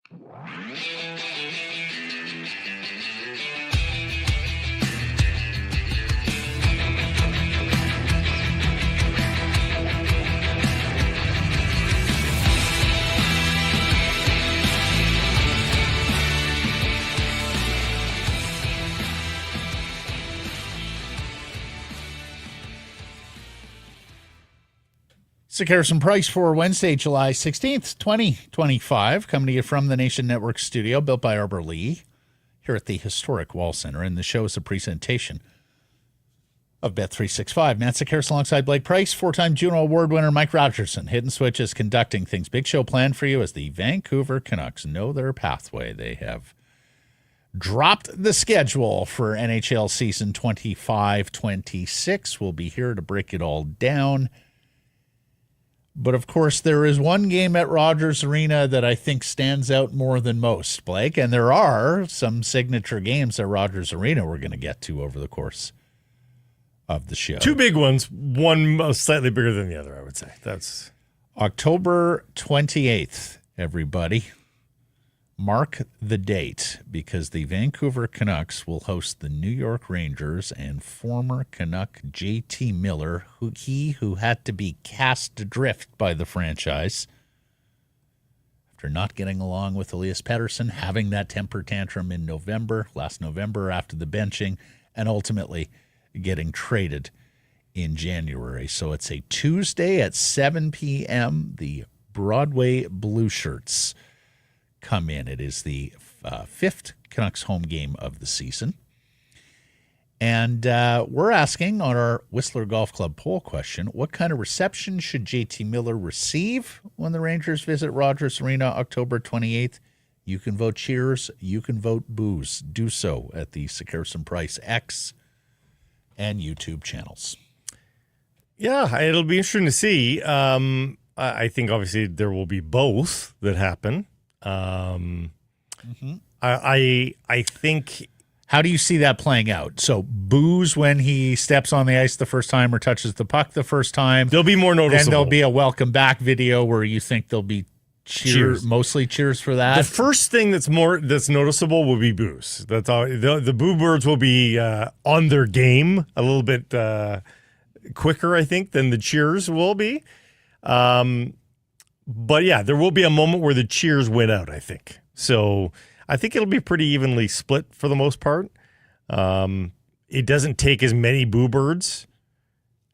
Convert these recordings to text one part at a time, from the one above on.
Sick Harrison Price for Wednesday, July 16th, 2025, coming to you from the Nation Network studio, built by Arbor Lee, here at the historic Wall Center. And the show is a presentation of Bet365. Matt Sick Harrison alongside Blake Price, four-time Juno Award winner Mike Rogerson. Hidden Switch is conducting things. Big show planned for you as the Vancouver Canucks know their pathway. They have dropped the schedule for NHL season 25-26. We'll be here to break it all down. But, of course, there is one game at Rogers Arena that I think stands out more than most, Blake. And there are some signature games at Rogers Arena we're going to get to over the course of the show. Two big ones, one slightly bigger than the other, I would say. That's October 28th, everybody. Mark the date, because the Vancouver Canucks will host the New York Rangers and former Canuck JT Miller, who had to be cast adrift by the franchise after not getting along with Elias Pettersson, having that temper tantrum in last November after the benching, and ultimately getting traded in January. So it's a Tuesday at 7 p.m. The Broadway Blue Shirts come in. It is the fifth Canucks home game of the season. And we're asking on our Whistler Golf Club poll question, what kind of reception should JT Miller receive when the Rangers visit Rogers Arena October 28th? You can vote cheers. You can vote boos. Do so at the Sick Harrison Price X and YouTube channels. Yeah, it'll be interesting to see. I think obviously there will be both that happen. I think. How do you see that playing out? So boos when he steps on the ice the first time or touches the puck the first time. They'll be more noticeable. Then there'll be a welcome back video where you think there'll be cheers. Mostly cheers for that. The first thing that's noticeable will be boos. That's all. The boo birds will be on their game a little bit quicker, I think, than the cheers will be. But yeah, there will be a moment where the cheers win out, I think. So I think it'll be pretty evenly split for the most part. It doesn't take as many boo birds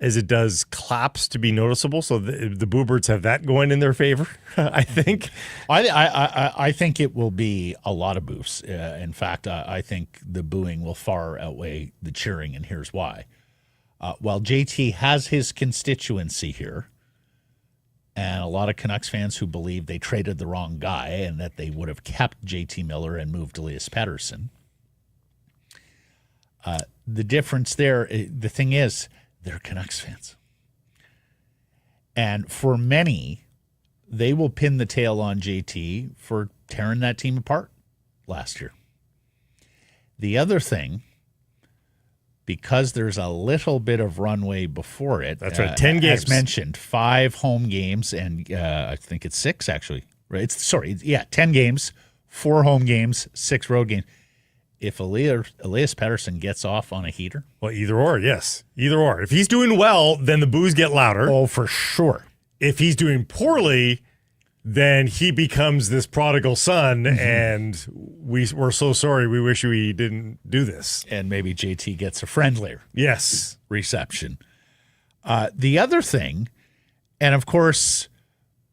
as it does claps to be noticeable. So the boo birds have that going in their favor, I think. I think it will be a lot of boos. In fact, I think the booing will far outweigh the cheering, and here's why. While JT has his constituency here, and a lot of Canucks fans who believe they traded the wrong guy and that they would have kept JT Miller and moved Elias Pettersson. The difference there, the thing is, they're Canucks fans. And for many, they will pin the tail on JT for tearing that team apart last year. The other thing, because there's a little bit of runway before it. That's right, 10 games. As mentioned, 5 home games, and I think it's 6, actually. Right? 10 games, 4 home games, 6 road games. If Elias Pettersson gets off on a heater. Well, either or, yes. Either or. If he's doing well, then the boos get louder. Oh, for sure. If he's doing poorly, then he becomes this prodigal son, and we're so sorry. We wish we didn't do this. And maybe JT gets a friendlier reception. The other thing, and of course,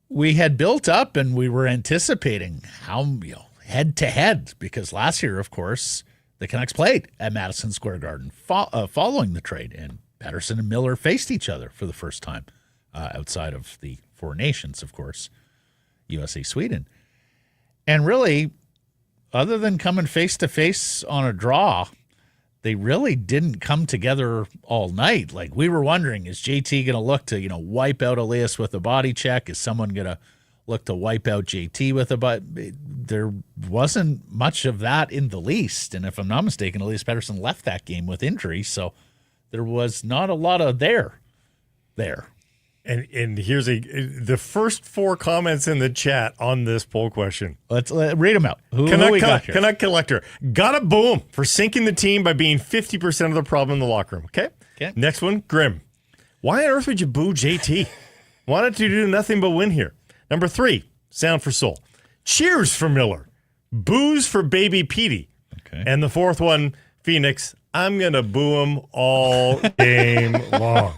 we had built up and we were anticipating how head-to-head, because last year, of course, the Canucks played at Madison Square Garden following the trade, and Pettersson and Miller faced each other for the first time outside of the Four Nations, of course. USA, Sweden. And really, other than coming face-to-face on a draw, they really didn't come together all night. Like, we were wondering, is JT going to look to, wipe out Elias with a body check? Is someone going to look to wipe out JT with a body? There wasn't much of that in the least. And if I'm not mistaken, Elias Pettersson left that game with injury, so there was not a lot of there. And here's the first 4 comments in the chat on this poll question. Let's read them out. Who we got here? Canuck Collector. Gotta boo him for sinking the team by being 50% of the problem in the locker room. Okay? Next one, Grim. Why on earth would you boo JT? Wanted to do nothing but win here. Number 3, Sound for Soul. Cheers for Miller. Boos for Baby Petey. Okay. And the 4th one, Phoenix. I'm going to boo him all game long.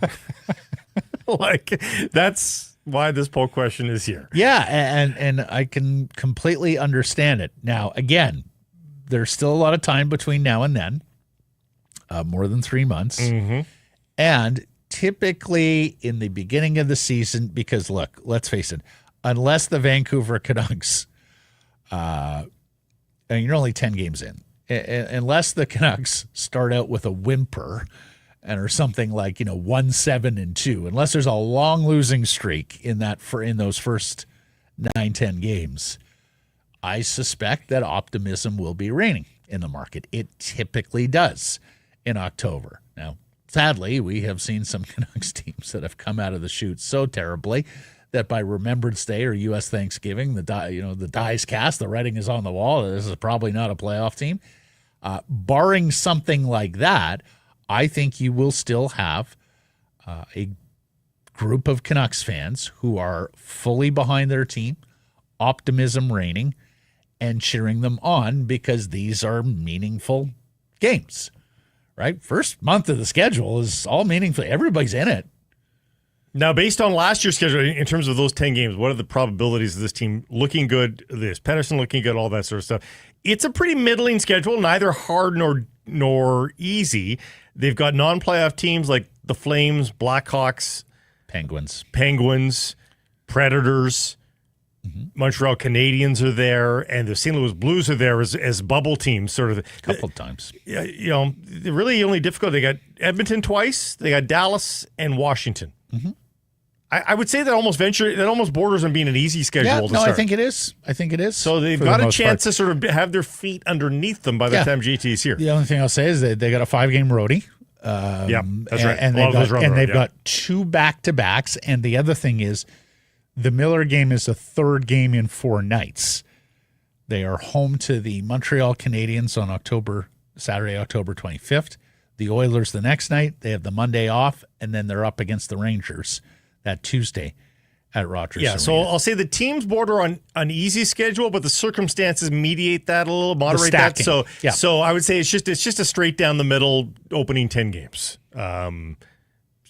Like, that's why this poll question is here. Yeah, and I can completely understand it. Now, again, there's still a lot of time between now and then, more than 3 months. Mm-hmm. And typically in the beginning of the season, because look, let's face it, unless the Vancouver Canucks, and you're only 10 games in, unless the Canucks start out with a whimper and or something like 1-7-2, unless there's a long losing streak in those first 9-10 games, I suspect that optimism will be reigning in the market. It typically does in October. Now, sadly, we have seen some Canucks teams that have come out of the chute so terribly that by Remembrance Day or U.S. Thanksgiving, the die's cast, the writing is on the wall. This is probably not a playoff team. Barring something like that, I think you will still have a group of Canucks fans who are fully behind their team, optimism reigning, and cheering them on because these are meaningful games, right? First month of the schedule is all meaningful. Everybody's in it. Now, based on last year's schedule, in terms of those 10 games, what are the probabilities of this team looking good, this Pettersson looking good, all that sort of stuff? It's a pretty middling schedule, neither hard nor easy. They've got non-playoff teams like the Flames, Blackhawks, Penguins, Predators, Montreal Canadiens are there, and the St. Louis Blues are there as bubble teams, sort of. A couple of times. They're really only difficult. They got Edmonton twice, they got Dallas and Washington. Mm-hmm. I would say that almost borders on being an easy schedule to start. I think it is. So they've got a chance to sort of have their feet underneath them by the time GT's here. The only thing I'll say is that they got a 5-game roadie. That's right. And they've got 2 back-to-backs. And the other thing is the Miller game is a 3rd game in 4 nights. They are home to the Montreal Canadiens on Saturday, October 25th. The Oilers the next night. They have the Monday off, and then they're up against the Rangers that Tuesday at Rogers Arena. So I'll say the teams border on an easy schedule, but the circumstances mediate that a little, moderate that. So I would say it's just a straight down the middle opening 10 games.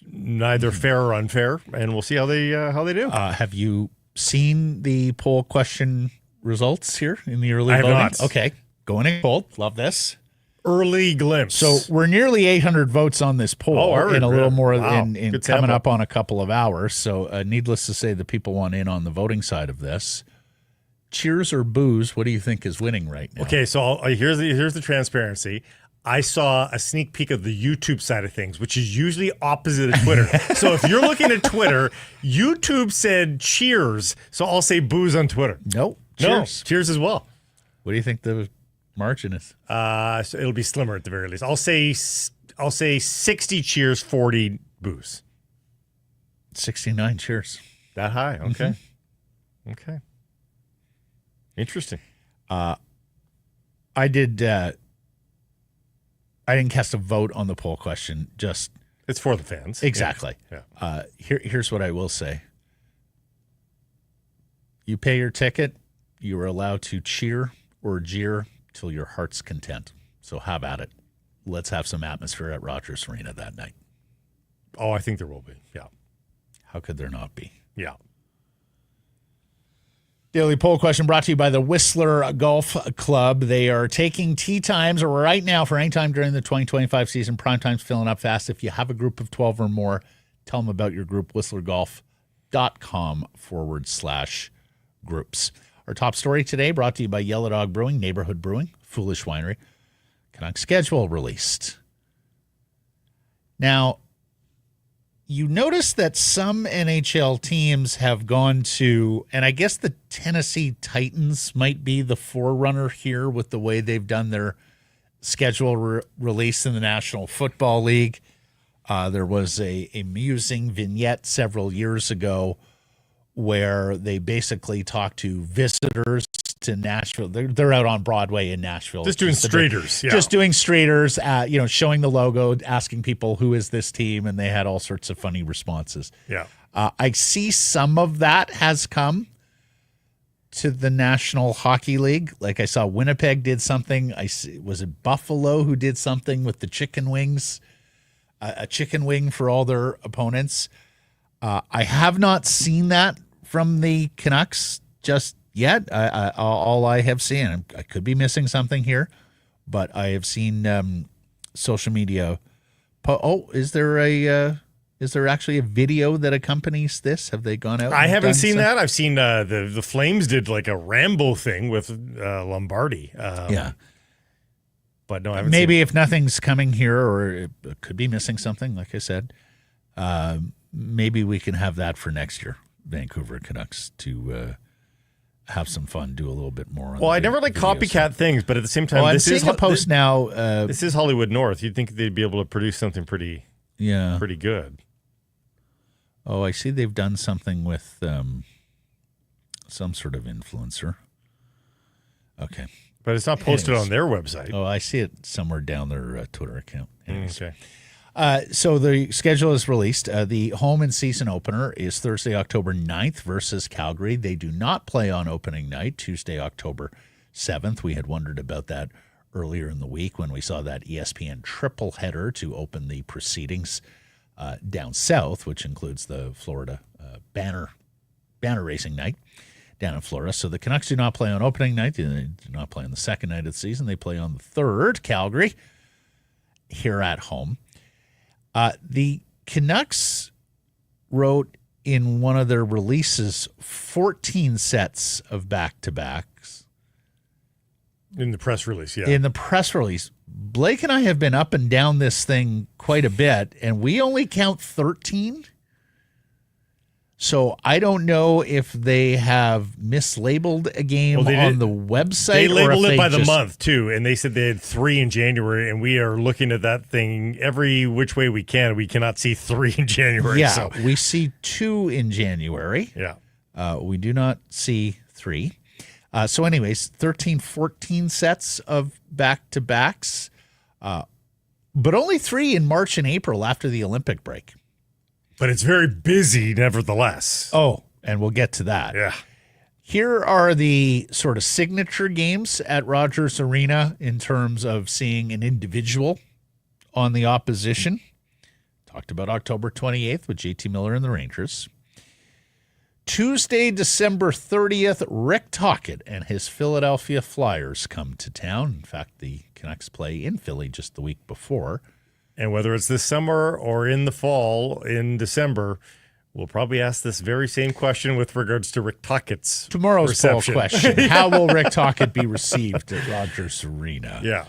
Neither fair or unfair, and we'll see how they do. Have you seen the poll question results here in the early voting? I have not. Okay, going in cold. Love this. Early glimpse. So we're nearly 800 votes on this poll, and a little more in coming up on a couple of hours. So needless to say, the people want in on the voting side of this. Cheers or boos? What do you think is winning right now? Okay, so here's the transparency. I saw a sneak peek of the YouTube side of things, which is usually opposite of Twitter. So if you're looking at Twitter, YouTube said cheers, so I'll say boos on Twitter. Nope. Cheers. No, cheers as well. What do you think the margin is? So it'll be slimmer at the very least. I'll say 60 cheers, 40 boos. 69 cheers. That high? Okay. Mm-hmm. Okay. Interesting. I didn't cast a vote on the poll question. Just it's for the fans. Exactly. Yeah. Here's what I will say. You pay your ticket, you are allowed to cheer or jeer till your heart's content. So have at it. Let's have some atmosphere at Rogers Arena that night. Oh, I think there will be. Yeah. How could there not be? Yeah. Daily poll question brought to you by the Whistler Golf Club. They are taking tee times right now for any time during the 2025 season. Prime time's filling up fast. If you have a group of 12 or more, tell them about your group, whistlergolf.com/groups. Our top story today brought to you by Yellow Dog Brewing, Neighborhood Brewing, Foolish Winery. Canucks schedule released. Now, you notice that some NHL teams have gone to, and I guess the Tennessee Titans might be the forerunner here with the way they've done their schedule release in the National Football League. There was a amusing vignette several years ago where they basically talk to visitors to Nashville. They're out on Broadway in Nashville. Just doing straighters. Just doing straighters, showing the logo, asking people, who is this team? And they had all sorts of funny responses. Yeah. I see some of that has come to the National Hockey League. Like I saw Winnipeg did something. Was it Buffalo who did something with the chicken wings? A chicken wing for all their opponents. I have not seen that from the Canucks just yet. All I have seen, I could be missing something here, but I have seen social media. Is there actually a video that accompanies this? Have they gone out? I haven't seen that. I've seen the Flames did like a Rambo thing with Lombardi. Yeah. But no, I haven't maybe seen if nothing's coming here, or it could be missing something, like I said, maybe we can have that for next year, Vancouver Canucks, to have some fun, do a little bit more. Well, I never like copycat things, but at the same time, I'm seeing a post now. This is Hollywood North. You'd think they'd be able to produce something pretty good. Oh, I see they've done something with some sort of influencer. Okay. But it's not posted on their website. Oh, I see it somewhere down their Twitter account. Okay. So the schedule is released. The home and season opener is Thursday, October 9th versus Calgary. They do not play on opening night, Tuesday, October 7th. We had wondered about that earlier in the week when we saw that ESPN triple header to open the proceedings down south, which includes the Florida banner racing night down in Florida. So the Canucks do not play on opening night. They do not play on the second night of the season. They play on the third, Calgary, here at home. The Canucks wrote in one of their releases 14 sets of back-to-backs. In the press release, yeah. In the press release. Blake and I have been up and down this thing quite a bit, and we only count 13. So I don't know if they have mislabeled a game on the website. They labeled it by the month, too, and they said they had 3 in January, and we are looking at that thing every which way we can. We cannot see 3 in January. Yeah, so. We see 2 in January. Yeah. We do not see 3. So anyways, 13, 14 sets of back-to-backs, but only 3 in March and April after the Olympic break. But it's very busy, nevertheless. Oh, and we'll get to that. Yeah. Here are the sort of signature games at Rogers Arena in terms of seeing an individual on the opposition. Talked about October 28th with JT Miller and the Rangers. Tuesday, December 30th, Rick Tocchet and his Philadelphia Flyers come to town. In fact, the Canucks play in Philly just the week before. And whether it's this summer or in the fall, in December, we'll probably ask this very same question with regards to Rick Tocchet's tomorrow's reception. Poll question. How will Rick Tocchet be received at Rogers Arena? Yeah.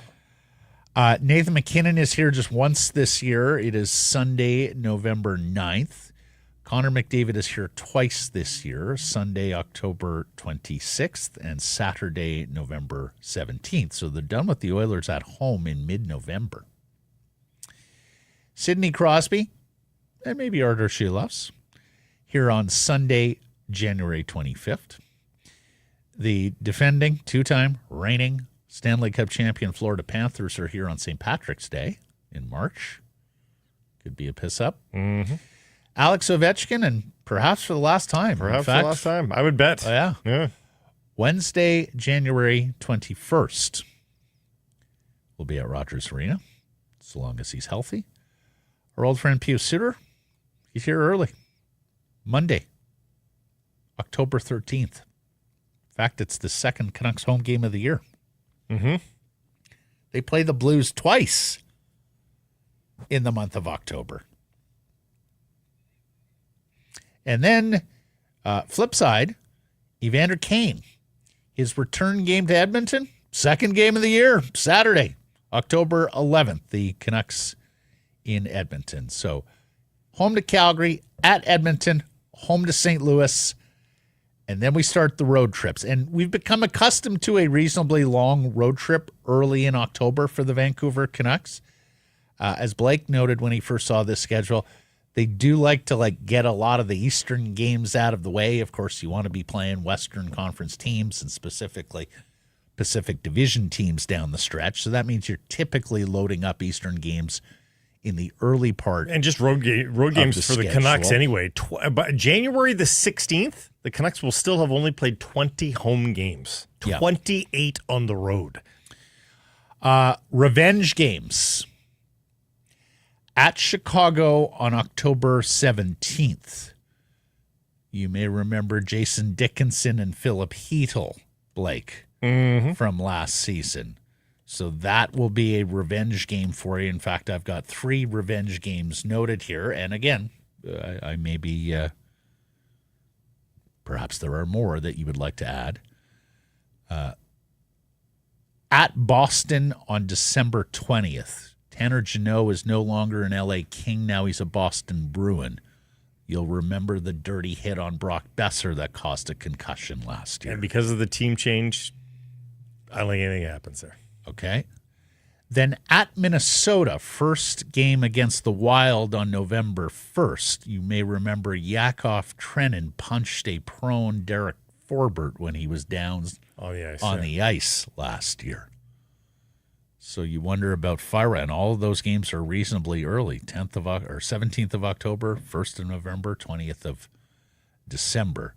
Nathan McKinnon is here just once this year. It is Sunday, November 9th. Connor McDavid is here twice this year, Sunday, October 26th, and Saturday, November 17th. So they're done with the Oilers at home in mid-November. Sidney Crosby and maybe Artur Silovs here on Sunday, January 25th. The defending, 2-time, reigning Stanley Cup champion Florida Panthers are here on St. Patrick's Day in March. Could be a piss-up. Mm-hmm. Alex Ovechkin, and perhaps for the last time. Perhaps for the last time. I would bet. Oh, yeah. Wednesday, January 21st. We'll be at Rogers Arena, so long as he's healthy. Our old friend Pius Suter, he's here early. Monday, October 13th. In fact, it's the second Canucks home game of the year. Mm-hmm. They play the Blues twice in the month of October. And then, flip side, Evander Kane, his return game to Edmonton, second game of the year, Saturday, October 11th, the Canucks in Edmonton. So home to Calgary, at Edmonton, home to St. Louis, and then we start the road trips. And we've become accustomed to a reasonably long road trip early in October for the Vancouver Canucks. As Blake noted when he first saw this schedule, they do like to get a lot of the Eastern games out of the way. Of course, you want to be playing Western Conference teams and specifically Pacific Division teams down the stretch. So that means you're typically loading up Eastern games in the early part. And just road games for the Canucks anyway. By January the 16th, the Canucks will still have only played 20 home games, 28 on the road. Revenge games. At Chicago on October 17th, you may remember Jason Dickinson and Philip Heatle, Blake, from last season. So that will be a revenge game for you. In fact, I've got 3 revenge games noted here. And again, I may be, perhaps there are more that you would like to add. At Boston on December 20th. Tanner Jeannot is no longer an LA King. Now he's a Boston Bruin. You'll remember the dirty hit on Brock Besser that caused a concussion last year. And because of the team change, I don't think anything happens there. Okay. Then at Minnesota, first game against the Wild on November 1st. You may remember Yakov Trenin punched a prone Derek Forbert when he was down on the ice last year. So you wonder about Fira, and all of those games are reasonably early, 17th of October, 1st of November, 20th of December.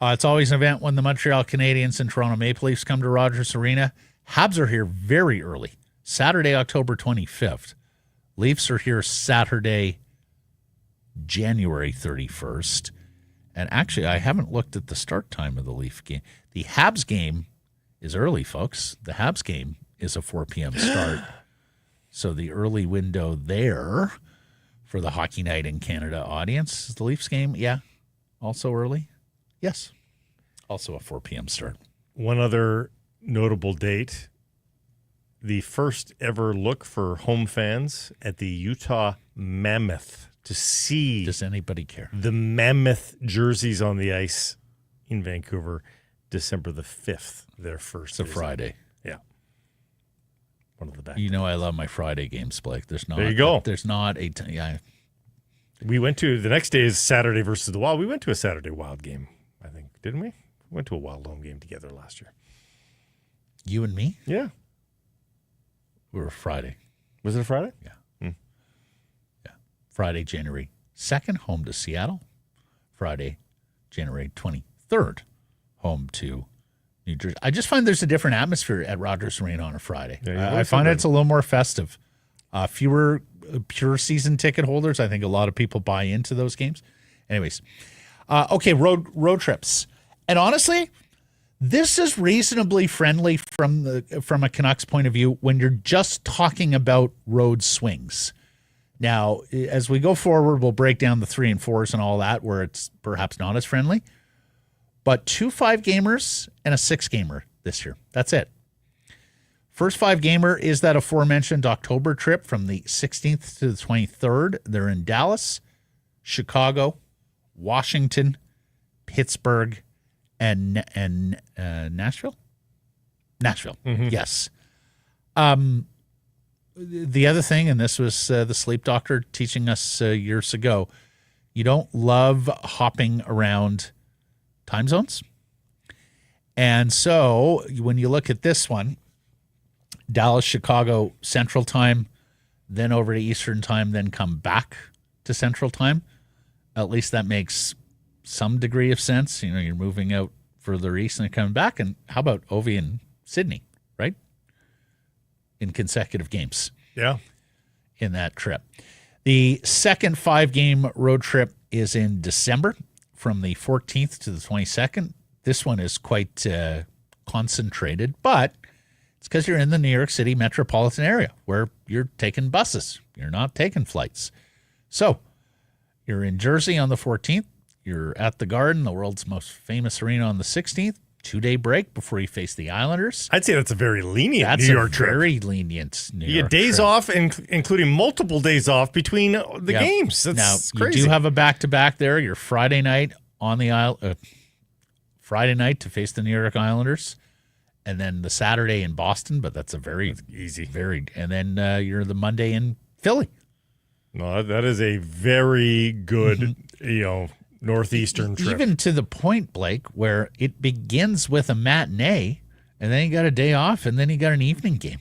It's always an event when the Montreal Canadiens and Toronto Maple Leafs come to Rogers Arena. Habs are here very early, Saturday, October 25th. Leafs are here Saturday, January 31st. And actually, I haven't looked at the start time of the Leaf game. The Habs game is early, folks. The Habs game is a 4 p.m. start. So the early window there for the Hockey Night in Canada audience is the Leafs game. Yeah, also early. Yes, also a 4 p.m. start. One other notable date, the first ever look for home fans at the Utah Mammoth to see. Does anybody care? The Mammoth jerseys on the ice in Vancouver, December the 5th, their first. It's a Friday. Yeah. One of the best. You know I love my Friday games, Blake. There you go. There's not a We went to, the next day is Saturday versus the Wild. We went to a Saturday Wild game, I think, didn't we? We went to a Wild home game together last year. You and me? Yeah. We were Friday. Was it a Friday? Yeah. Yeah. Friday, January 2nd, home to Seattle. Friday, January 23rd, home to New Jersey. I just find there's a different atmosphere at Rogers Arena on a Friday. Yeah, I find it's a little more festive. Fewer pure season ticket holders. I think a lot of people buy into those games. Anyways, okay, road trips. And honestly, this is reasonably friendly from a Canucks point of view when you're just talking about road swings. Now, as we go forward, we'll break down the 3 and 4s and all that where it's perhaps not as friendly. But 2 5-gamers and a 6-gamer this year. That's it. First 5-gamer is that aforementioned October trip from the 16th to the 23rd. They're in Dallas, Chicago, Washington, Pittsburgh, and Nashville? Nashville, yes. The other thing, and this was the sleep doctor teaching us years ago, you don't love hopping around time zones. And so when you look at this one, Dallas, Chicago, Central Time, then over to Eastern Time, then come back to Central Time, at least that makes some degree of sense. You know, you're moving out further east and coming back. And how about Ovi and Sydney, right? In consecutive games. Yeah. In that trip. The second 5-game road trip is in December from the 14th to the 22nd. This one is quite concentrated, but it's because you're in the New York City metropolitan area where you're taking buses. You're not taking flights. So you're in Jersey on the 14th. You're at the Garden, the world's most famous arena, on the 16th. 2-day break before you face the Islanders. I'd say that's a very lenient New York trip. Very lenient New York You get days trip. off, including multiple days off between the games. That's now, crazy. You do have a back-to-back there. Your Friday night on the Friday night to face the New York Islanders, and then the Saturday in Boston. But that's a very easy, and then you're the Monday in Philly. No, that is a very good, northeastern trip. Even to the point, Blake, where it begins with a matinee, and then you got a day off, and then you got an evening game.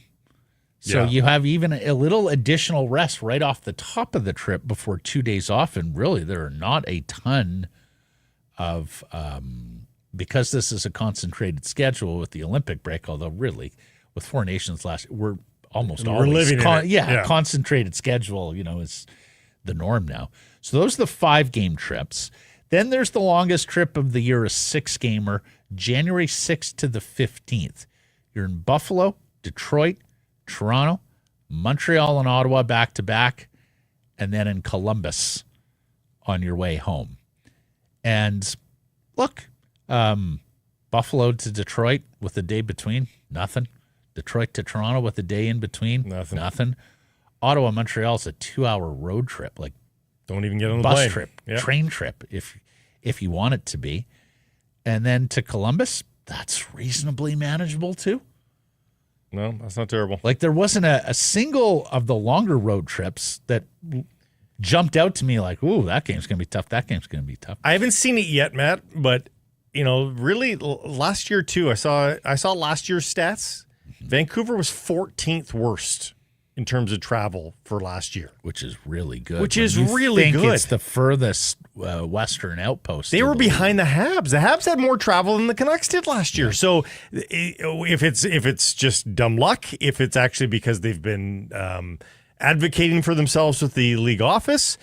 So you have even a little additional rest right off the top of the trip before 2 days off. And really, there are not a ton of, because this is a concentrated schedule with the Olympic break, although really with Four Nations we're almost always living in it. Concentrated schedule, is the norm now. So those are the 5-game trips. Then there's the longest trip of the year, a 6-gamer, January 6th to the 15th. You're in Buffalo, Detroit, Toronto, Montreal, and Ottawa back-to-back, and then in Columbus on your way home. And look, Buffalo to Detroit with a day between, nothing. Detroit to Toronto with a day in between, nothing. Ottawa, Montreal is a 2-hour road trip, like don't even get on the bus plane. Trip, Yep. Train trip, if you want it to be. And then to Columbus, that's reasonably manageable too. No, that's not terrible. Like there wasn't a single of the longer road trips that jumped out to me like, ooh, that game's going to be tough. That game's going to be tough. I haven't seen it yet, Matt, but really last year too, I saw last year's stats. Vancouver was 14th worst in terms of travel for last year, which is really good. It's the furthest western outpost. They were behind the Habs. The Habs had more travel than the Canucks did last year. So if it's just dumb luck, if it's actually because they've been advocating for themselves with the league office,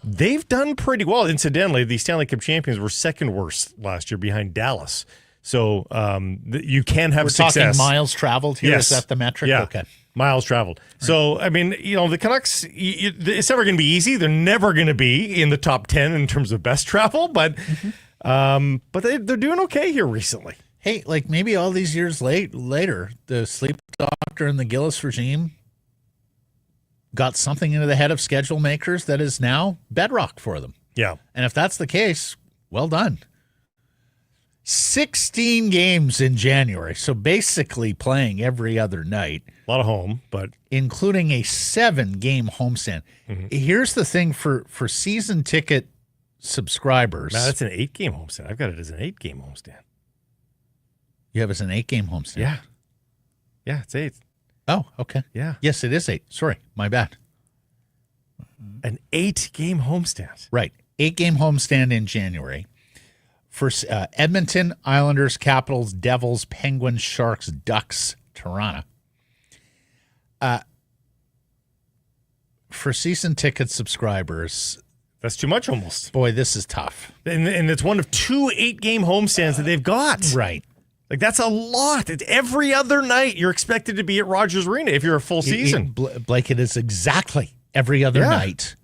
they've done pretty well. Incidentally, the Stanley Cup champions were second worst last year behind Dallas. So you can have success. We're talking miles traveled here. Yes. Is that the metric? Yeah. Okay. Miles traveled. Right. So, I mean, the Canucks, it's never going to be easy. They're never going to be in the top 10 in terms of best travel, but they're doing okay here recently. Hey, like maybe all these years later, the sleep doctor and the Gillis regime got something into the head of schedule makers that is now bedrock for them. Yeah. And if that's the case, well done. 16 games in January, so basically playing every other night. A lot of home, but including a 7-game homestand. Mm-hmm. Here's the thing for season ticket subscribers. Now that's an 8-game homestand. I've got it as an 8-game homestand. You have it as an 8-game homestand? Yeah. Yeah, it's 8. Oh, okay. Yeah. Yes, it is 8. Sorry, my bad. An 8-game homestand. Right. 8-game homestand in January. For Edmonton, Islanders, Capitals, Devils, Penguins, Sharks, Ducks, Toronto. For season ticket subscribers, that's too much almost. Boy, this is tough. And it's one of 2 8-game homestands that they've got. Right. Like, that's a lot. It's every other night you're expected to be at Rogers Arena if you're a full season. Blake, it is exactly every other night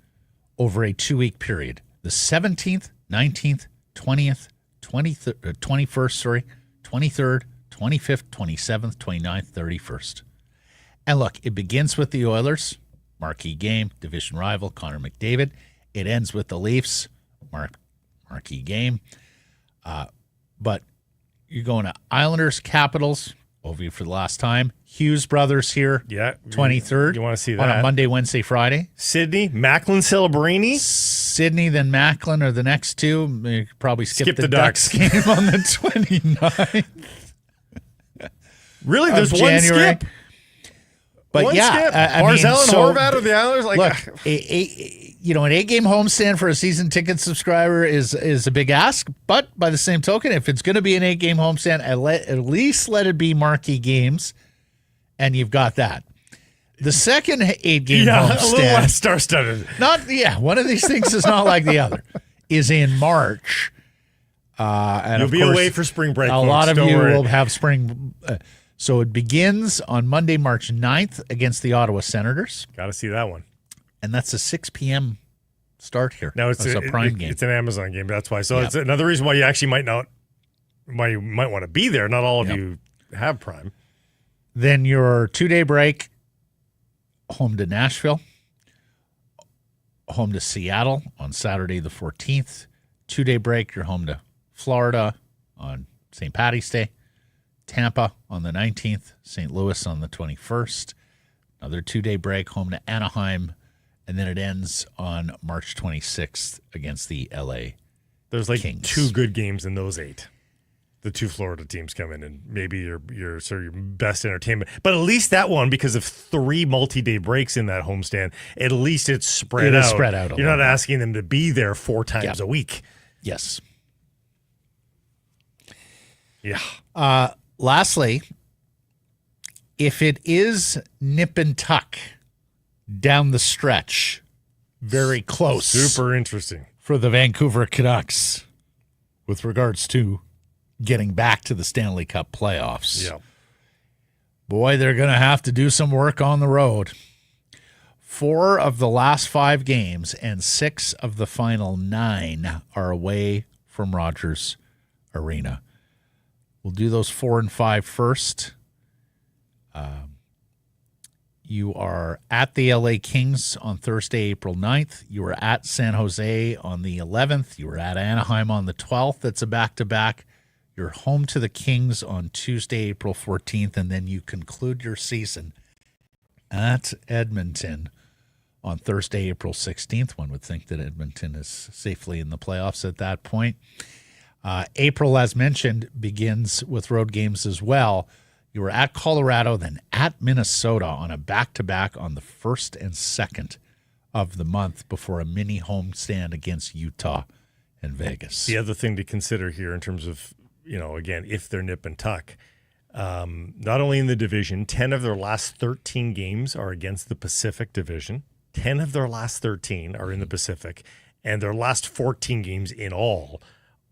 over a 2-week period. The 17th, 19th, 20th, 21st, 23rd, 25th, 27th, 29th, 31st. And look, it begins with the Oilers, marquee game, division rival, Connor McDavid. It ends with the Leafs, marquee game. But you're going to Islanders, Capitals, over for the last time. Hughes brothers here, 23rd. You want to see that? On a Monday, Wednesday, Friday. Sydney, Macklin, Celebrini. Sydney, then Macklin are the next two. You could probably skip the Ducks game on the 29th. Really? There's one skip? But one skip. Barzal and Horvat are the Islanders? Look, an 8-game homestand for a season ticket subscriber is a big ask. But by the same token, if it's going to be an 8-game homestand, at least let it be marquee games, and you've got that. The second 8-game homestand, a little less star-studded. One of these things is not like the other. Is in March, and you'll of be course, away for spring break. A lot of you will have spring. So it begins on Monday, March 9th against the Ottawa Senators. Got to see that one. And that's a 6 p.m. start here. No, it's a prime game. It's an Amazon game. That's why. So it's another reason why you actually might want to be there. Not all of you have Prime. Then your 2-day break, home to Nashville, home to Seattle on Saturday the 14th. 2-day break, you're home to Florida on St. Paddy's Day. Tampa on the 19th, St. Louis on the 21st. Another 2-day break, home to Anaheim And then it ends on March 26th against the LA There's like Kings. 2 good games in those 8. The 2 Florida teams come in, and maybe your sort of your best entertainment. But at least that one, because of 3 multi-day breaks in that homestand, at least it's spread out. It is spread out a You're not little asking them to be there 4 times a week. Yes. Yeah. Lastly, if it is nip and tuck down the stretch, very close. Super interesting. For the Vancouver Canucks with regards to getting back to the Stanley Cup playoffs. Yeah. Boy, they're going to have to do some work on the road. 4 of the last 5 games and 6 of the final 9 are away from Rogers Arena. We'll do those 4 and 5 first. You are at the LA Kings on Thursday, April 9th. You are at San Jose on the 11th. You are at Anaheim on the 12th. That's a back-to-back. You're home to the Kings on Tuesday, April 14th, and then you conclude your season at Edmonton on Thursday, April 16th. One would think that Edmonton is safely in the playoffs at that point. April, as mentioned, begins with road games as well. You were at Colorado, then at Minnesota on a back-to-back on the 1st and 2nd of the month before a mini homestand against Utah and Vegas. The other thing to consider here in terms of, again, if they're nip and tuck, not only in the division, 10 of their last 13 games are against the Pacific Division. 10 of their last 13 are in the Pacific, and their last 14 games in all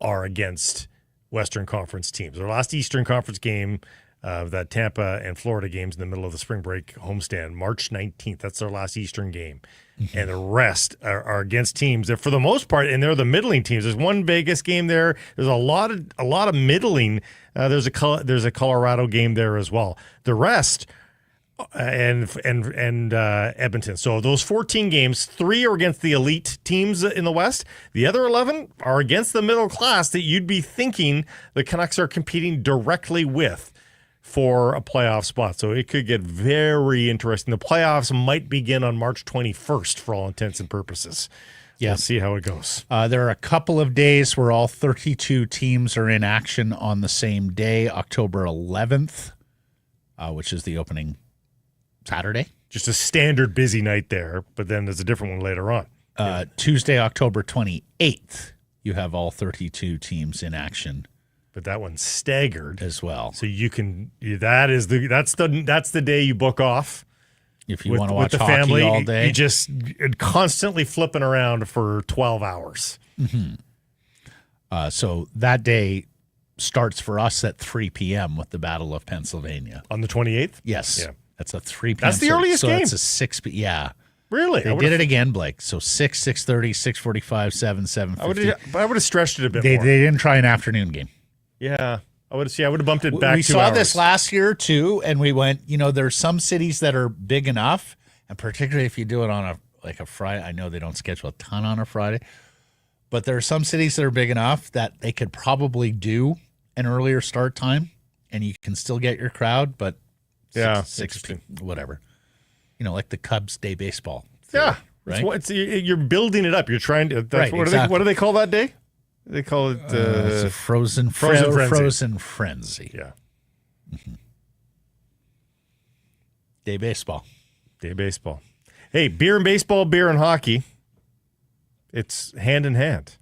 are against Western Conference teams. Their last Eastern Conference game, that Tampa and Florida games in the middle of the spring break homestand, March 19th. That's their last Eastern game. Mm-hmm. And the rest are against teams that, for the most part, and they're the middling teams. There's one Vegas game there. There's a lot of middling. There's a Colorado game there as well. The rest and Edmonton. So those 14 games, 3 are against the elite teams in the West. The other 11 are against the middle class that you'd be thinking the Canucks are competing directly with for a playoff spot. So it could get very interesting. The playoffs might begin on March 21st for all intents and purposes. Yeah. We'll see how it goes. There are a couple of days where all 32 teams are in action on the same day, October 11th, which is the opening Saturday. Just a standard busy night there, but then there's a different one later on. Tuesday, October 28th, you have all 32 teams in action. But that one's staggered as well. So you can that's the day you book off. If you want to watch the hockey family all day. You just constantly flipping around for 12 hours. Mm-hmm. So that day starts for us at 3 p.m. with the Battle of Pennsylvania. On the 28th? Yes. Yeah. That's a 3 p.m. That's the earliest game. So it's a 6 p.m. Yeah. Really? They did it again, Blake. So 6, 6:30, 6:45, 7, 7:50. I would have stretched it a bit more. more. They didn't try an afternoon game. Yeah. I would have bumped it back. We saw this last year too, and we went, there's some cities that are big enough, and particularly if you do it on a Friday. I know they don't schedule a ton on a Friday, but there are some cities that are big enough that they could probably do an earlier start time, and you can still get your crowd, but 6 whatever. Like the Cubs Day Baseball. Yeah. Right. You're building it up. You're trying to. Right, What do they call that day? They call it it's a frozen frenzy. Frozen frenzy. Yeah. Mm-hmm. Day baseball. Hey, beer and baseball, beer and hockey. It's hand in hand.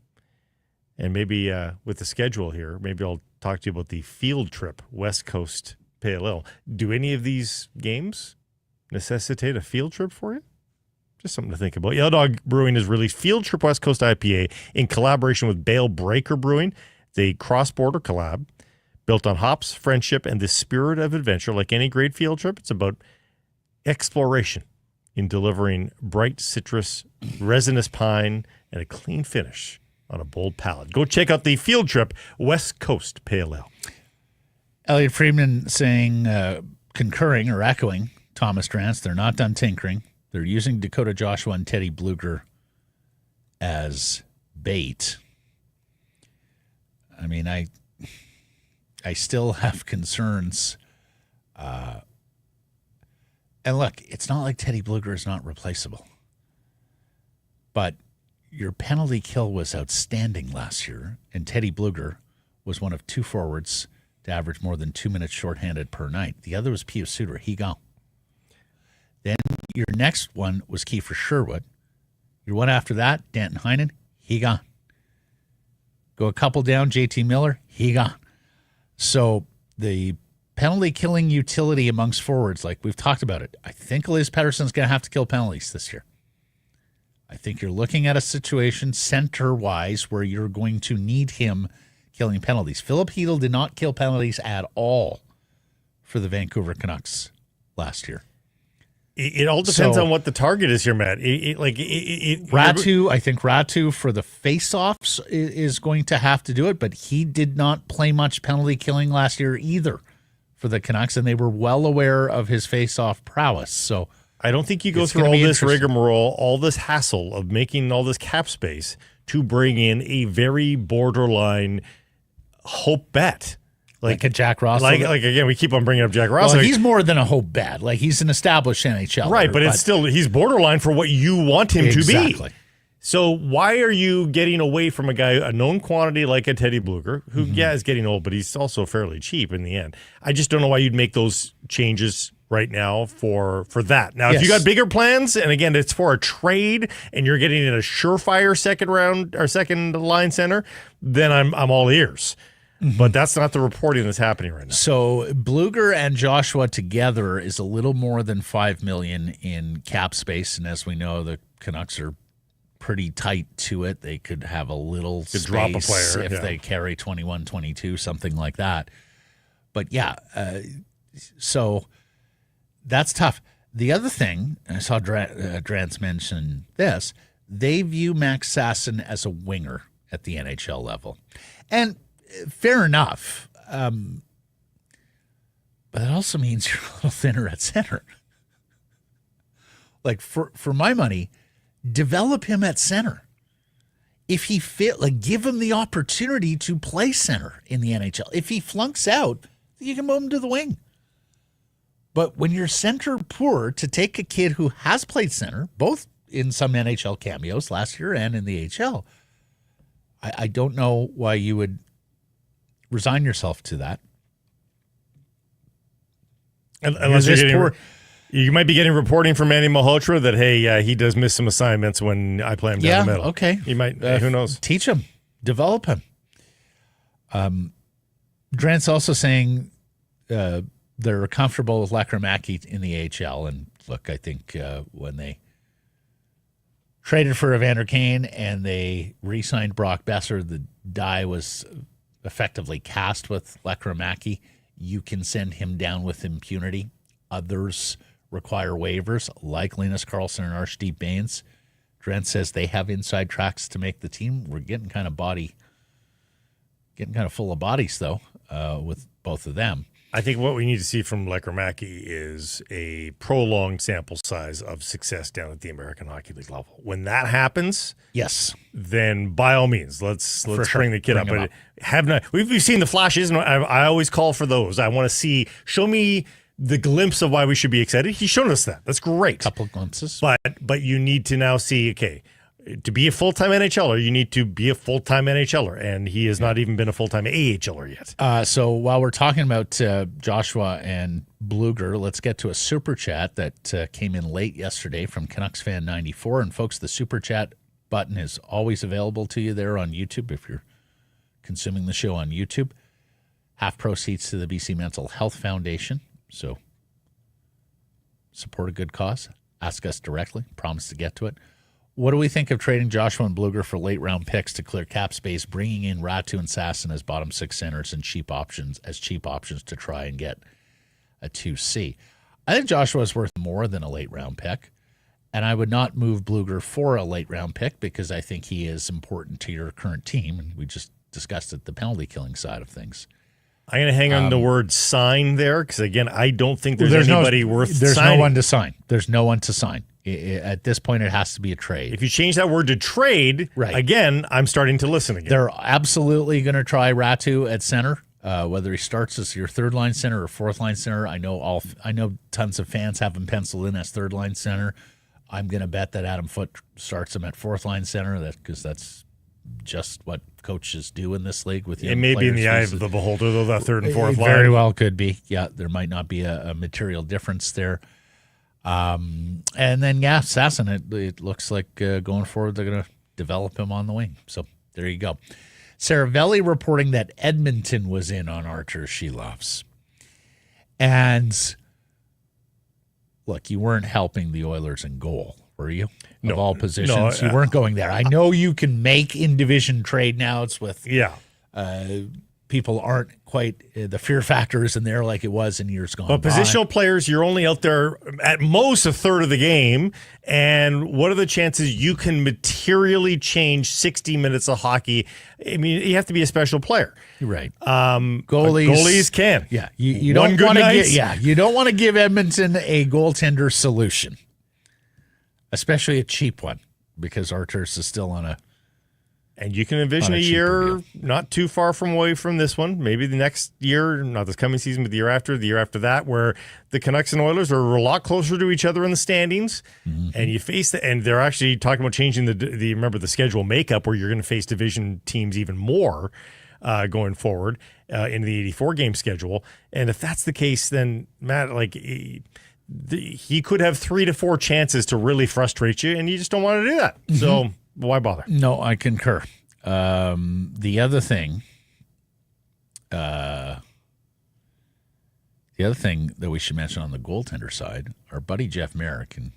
And maybe with the schedule here, maybe I'll talk to you about the field trip, West Coast Pale Ale. Do any of these games necessitate a field trip for you? Just something to think about. Yellow Dog Brewing has released Field Trip West Coast IPA in collaboration with Bale Breaker Brewing. It's a cross-border collab built on hops, friendship, and the spirit of adventure. Like any great field trip, it's about exploration in delivering bright citrus, resinous pine, and a clean finish on a bold palate. Go check out the Field Trip West Coast Pale Ale. Elliot Friedman saying, concurring or echoing Thomas Drance, they're not done tinkering. They're using Dakota Joshua and Teddy Bluger as bait. I mean, I still have concerns. And look, it's not like Teddy Bluger is not replaceable. But your penalty kill was outstanding last year, and Teddy Bluger was one of 2 forwards to average more than 2 minutes shorthanded per night. The other was Pius Suter. He gone. Then your next one was Kiefer Sherwood. Your one after that, Danton Heinen, he gone. Go a couple down, JT Miller, he gone. So the penalty killing utility amongst forwards, like we've talked about it, I think Elias Pettersson's going to have to kill penalties this year. I think you're looking at a situation center-wise where you're going to need him killing penalties. Philip Hedl did not kill penalties at all for the Vancouver Canucks last year. It all depends on what the target is here, Matt. Ratu, I think Ratu for the face-offs is going to have to do it, but he did not play much penalty killing last year either for the Canucks, and they were well aware of his face-off prowess. So I don't think you go through all this rigmarole, all this hassle of making all this cap space to bring in a very borderline hope bet. Like a Jack Ross. Like again, we keep on bringing up Jack Ross. Well, he's more than a hope bet. Like, he's an established NHL. Right, but it's still, he's borderline for what you want him to be. So why are you getting away from a guy, a known quantity like a Teddy Bluger, who, is getting old, but he's also fairly cheap in the end? I just don't know why you'd make those changes right now for that. Now, if you got bigger plans, and again, it's for a trade, and you're getting in a surefire second line center, then I'm all ears. But that's not the reporting that's happening right now. So Bluger and Joshua together is a little more than $5 million in cap space, and as we know, the Canucks are pretty tight to it. They could have a little space drop a player if they carry 21, 22, something like that. But so that's tough. The other thing, I saw Drance mention this, they view Max Sasson as a winger at the NHL level. And fair enough. But that also means you're a little thinner at center. Like, for my money, develop him at center. If he give him the opportunity to play center in the NHL. If he flunks out, you can move him to the wing. But when you're center poor, to take a kid who has played center, both in some NHL cameos last year and in the AHL, I don't know why you would resign yourself to that. Unless you might be getting reporting from Manny Malhotra that, hey, he does miss some assignments when I play him down the middle. Okay. He might, who knows? Teach him, develop him. Drance also saying they're comfortable with Lekramaki in the AHL. And look, I think when they traded for Evander Kane and they re-signed Brock Besser, the die was effectively cast with Lekramaki. You can send him down with impunity. Others require waivers, like Linus Karlsson and Archdeep Baines. Drent says they have inside tracks to make the team. We're getting kind of full of bodies, though, with both of them. I think what we need to see from Lekramaki is a prolonged sample size of success down at the American Hockey League level. When that happens, then by all means, let's bring the kid up. But we've seen the flashes, and I always call for those. I want to show me the glimpse of why we should be excited. He's shown us that. That's great. Couple glimpses. But you need to now see, okay, to be a full-time NHLer, you need to be a full-time NHLer, and he has not even been a full-time AHLer yet. So while we're talking about Joshua and Bluger, let's get to a super chat that came in late yesterday from Canucks Fan 94. And folks, the super chat button is always available to you there on YouTube if you're consuming the show on YouTube. Half proceeds to the BC Mental Health Foundation. So support a good cause. Ask us directly. Promise to get to it. What do we think of trading Joshua and Bluger for late-round picks to clear cap space, bringing in Ratu and Sasson as bottom six centers and cheap options to try and get a 2C? I think Joshua is worth more than a late-round pick, and I would not move Bluger for a late-round pick because I think he is important to your current team, and we just discussed it, the penalty-killing side of things. I'm going to hang on the word sign there because, again, I don't think there's anybody worth signing. There's no one to sign. There's no one to sign. At this point, it has to be a trade. If you change that word to trade, again, I'm starting to listen again. They're absolutely going to try Ratu at center, whether he starts as your third-line center or fourth-line center. I know tons of fans have him penciled in as third-line center. I'm going to bet that Adam Foote starts him at fourth line center because that's just what coaches do in this league with young It may be in the eye players. of the beholder, though, that third and fourth It line. very well could be. Yeah, there might not be a material difference there. And then, Sasson, it looks like going forward they're going to develop him on the wing. So there you go. Saravelli reporting that Edmonton was in on Artur Silovs. And look, you weren't helping the Oilers in goal, were you? No, of all positions, no, you weren't going there. I know you can make in-division trade nouts with people aren't quite the fear factor isn't there like it was in years gone But by. positional players, you're only out there at most a third of the game. And what are the chances you can materially change 60 minutes of hockey? I mean, you have to be a special player. Right. Goalies can. Yeah. You don't want to you don't want to give Edmonton a goaltender solution, especially a cheap one, because Arturs is still on a. And you can envision a year not too far from away from this one, maybe the next year, not this coming season, but the year after that, where the Canucks and Oilers are a lot closer to each other in the standings, and you face and they're actually talking about changing the schedule makeup where you're going to face division teams even more going forward in the 84 game schedule. And if that's the case, then Matt, he could have 3 to 4 chances to really frustrate you, and you just don't want to do that. So. Why bother? No, I concur. The other thing that we should mention on the goaltender side, our buddy Jeff Merrick, and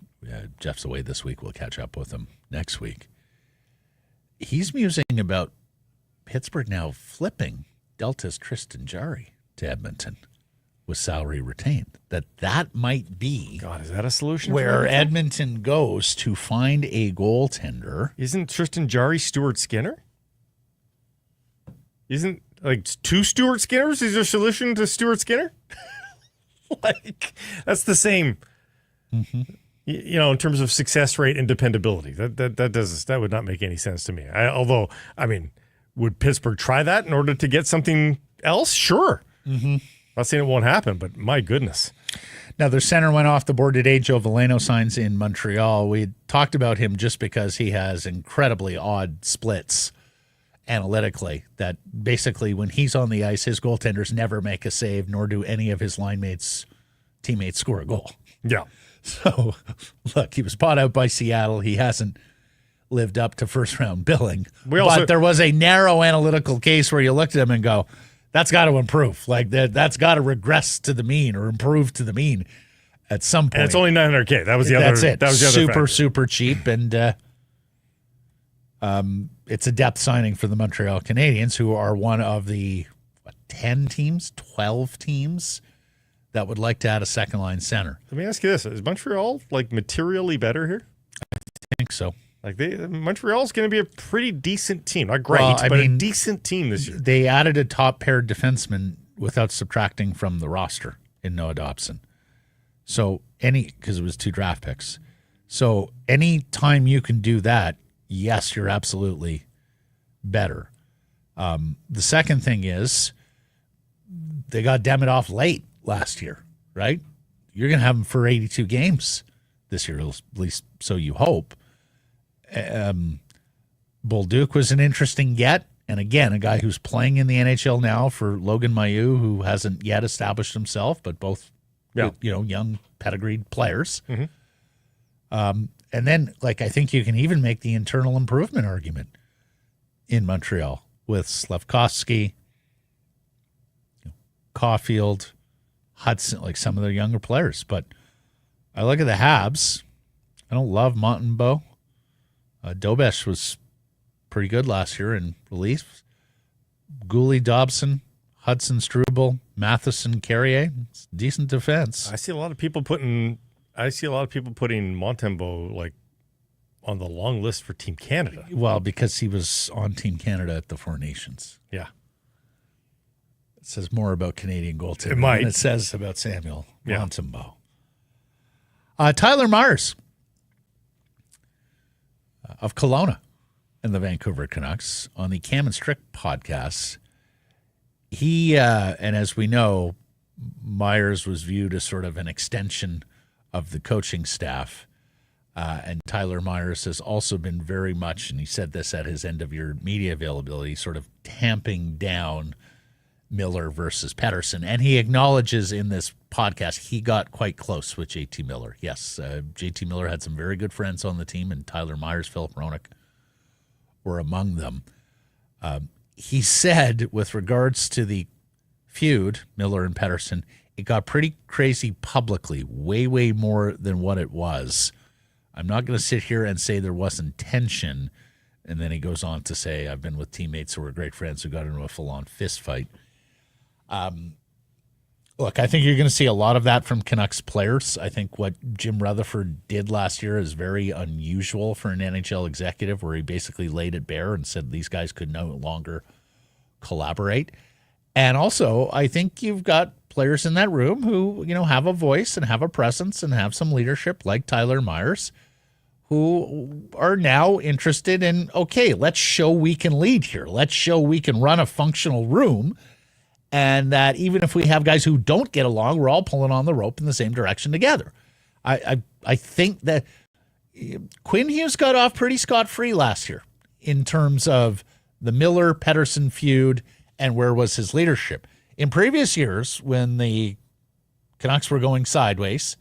Jeff's away this week. We'll catch up with him next week. He's musing about Pittsburgh now flipping Delta's Tristan Jarry to Edmonton with salary retained. That might be is that a solution? Where Edmonton goes to find a goaltender. Isn't Tristan Jarry Stuart Skinner? Isn't two Stuart Skinners? Is there a solution to Stuart Skinner? That's the same. Mm-hmm. In terms of success rate and dependability, that would not make any sense to me. Would Pittsburgh try that in order to get something else? Sure. Mm-hmm. Not saying it won't happen, but my goodness. Now, their center went off the board today. Joe Veleno signs in Montreal. We talked about him just because he has incredibly odd splits analytically, that basically when he's on the ice, his goaltenders never make a save, nor do any of his teammates score a goal. Yeah. So, look, he was bought out by Seattle. He hasn't lived up to first-round billing. But there was a narrow analytical case where you looked at him and go, that's got to improve. That's got to regress to the mean or improve to the mean at some point. And it's only $900K. That was the other. That's it. That was the other super cheap, and it's a depth signing for the Montreal Canadiens, who are one of the 10 teams, 12 teams that would like to add a second line center. Let me ask you this: is Montreal materially better here? I think so. Montreal's going to be a pretty decent team. Not great, but a decent team this year. They added a top-paired defenseman without subtracting from the roster in Noah Dobson. So because it was 2 draft picks. So any time you can do that, yes, you're absolutely better. The second thing is they got Demidov late last year, right? You're going to have him for 82 games this year, at least so you hope. Bolduc was an interesting get, and again, a guy who's playing in the NHL now for Logan Mailloux, who hasn't yet established himself, but both, young pedigreed players. Mm-hmm. And then, I think you can even make the internal improvement argument in Montreal with Slavkovsky, Caulfield, Hudson, some of their younger players. But I look at the Habs. I don't love Montembeault. Dobesh was pretty good last year in relief. Gooley, Dobson, Hudson, Struble, Matheson, Carrier. It's decent defense. I see a lot of people putting Montembeault on the long list for Team Canada. Well, because he was on Team Canada at the Four Nations. Yeah. It says more about Canadian goaltending It might. than it says about Samuel Montembeault. Tyler Myers of Kelowna and the Vancouver Canucks on the Cam and Strick podcast. He, and as we know, Myers was viewed as sort of an extension of the coaching staff. And Tyler Myers has also been very much, and he said this at his end-of-year media availability, sort of tamping down Miller versus Pettersson. And he acknowledges in this podcast he got quite close with JT Miller. Yes, JT Miller had some very good friends on the team, and Tyler Myers, Philip Hronek were among them. He said, with regards to the feud, Miller and Pettersson, it got pretty crazy publicly, way, way more than what it was. I'm not going to sit here and say there wasn't tension. And then he goes on to say, I've been with teammates who were great friends who got into a full-on fist fight. Look, I think you're going to see a lot of that from Canucks players. I think what Jim Rutherford did last year is very unusual for an NHL executive, where he basically laid it bare and said these guys could no longer collaborate. And also, I think you've got players in that room who, have a voice and have a presence and have some leadership, like Tyler Myers, who are now interested in, okay, let's show we can lead here. Let's show we can run a functional room. And that even if we have guys who don't get along, we're all pulling on the rope in the same direction together. I think that Quinn Hughes got off pretty scot-free last year in terms of the Miller-Pettersson feud and where was his leadership. In previous years, when the Canucks were going sideways,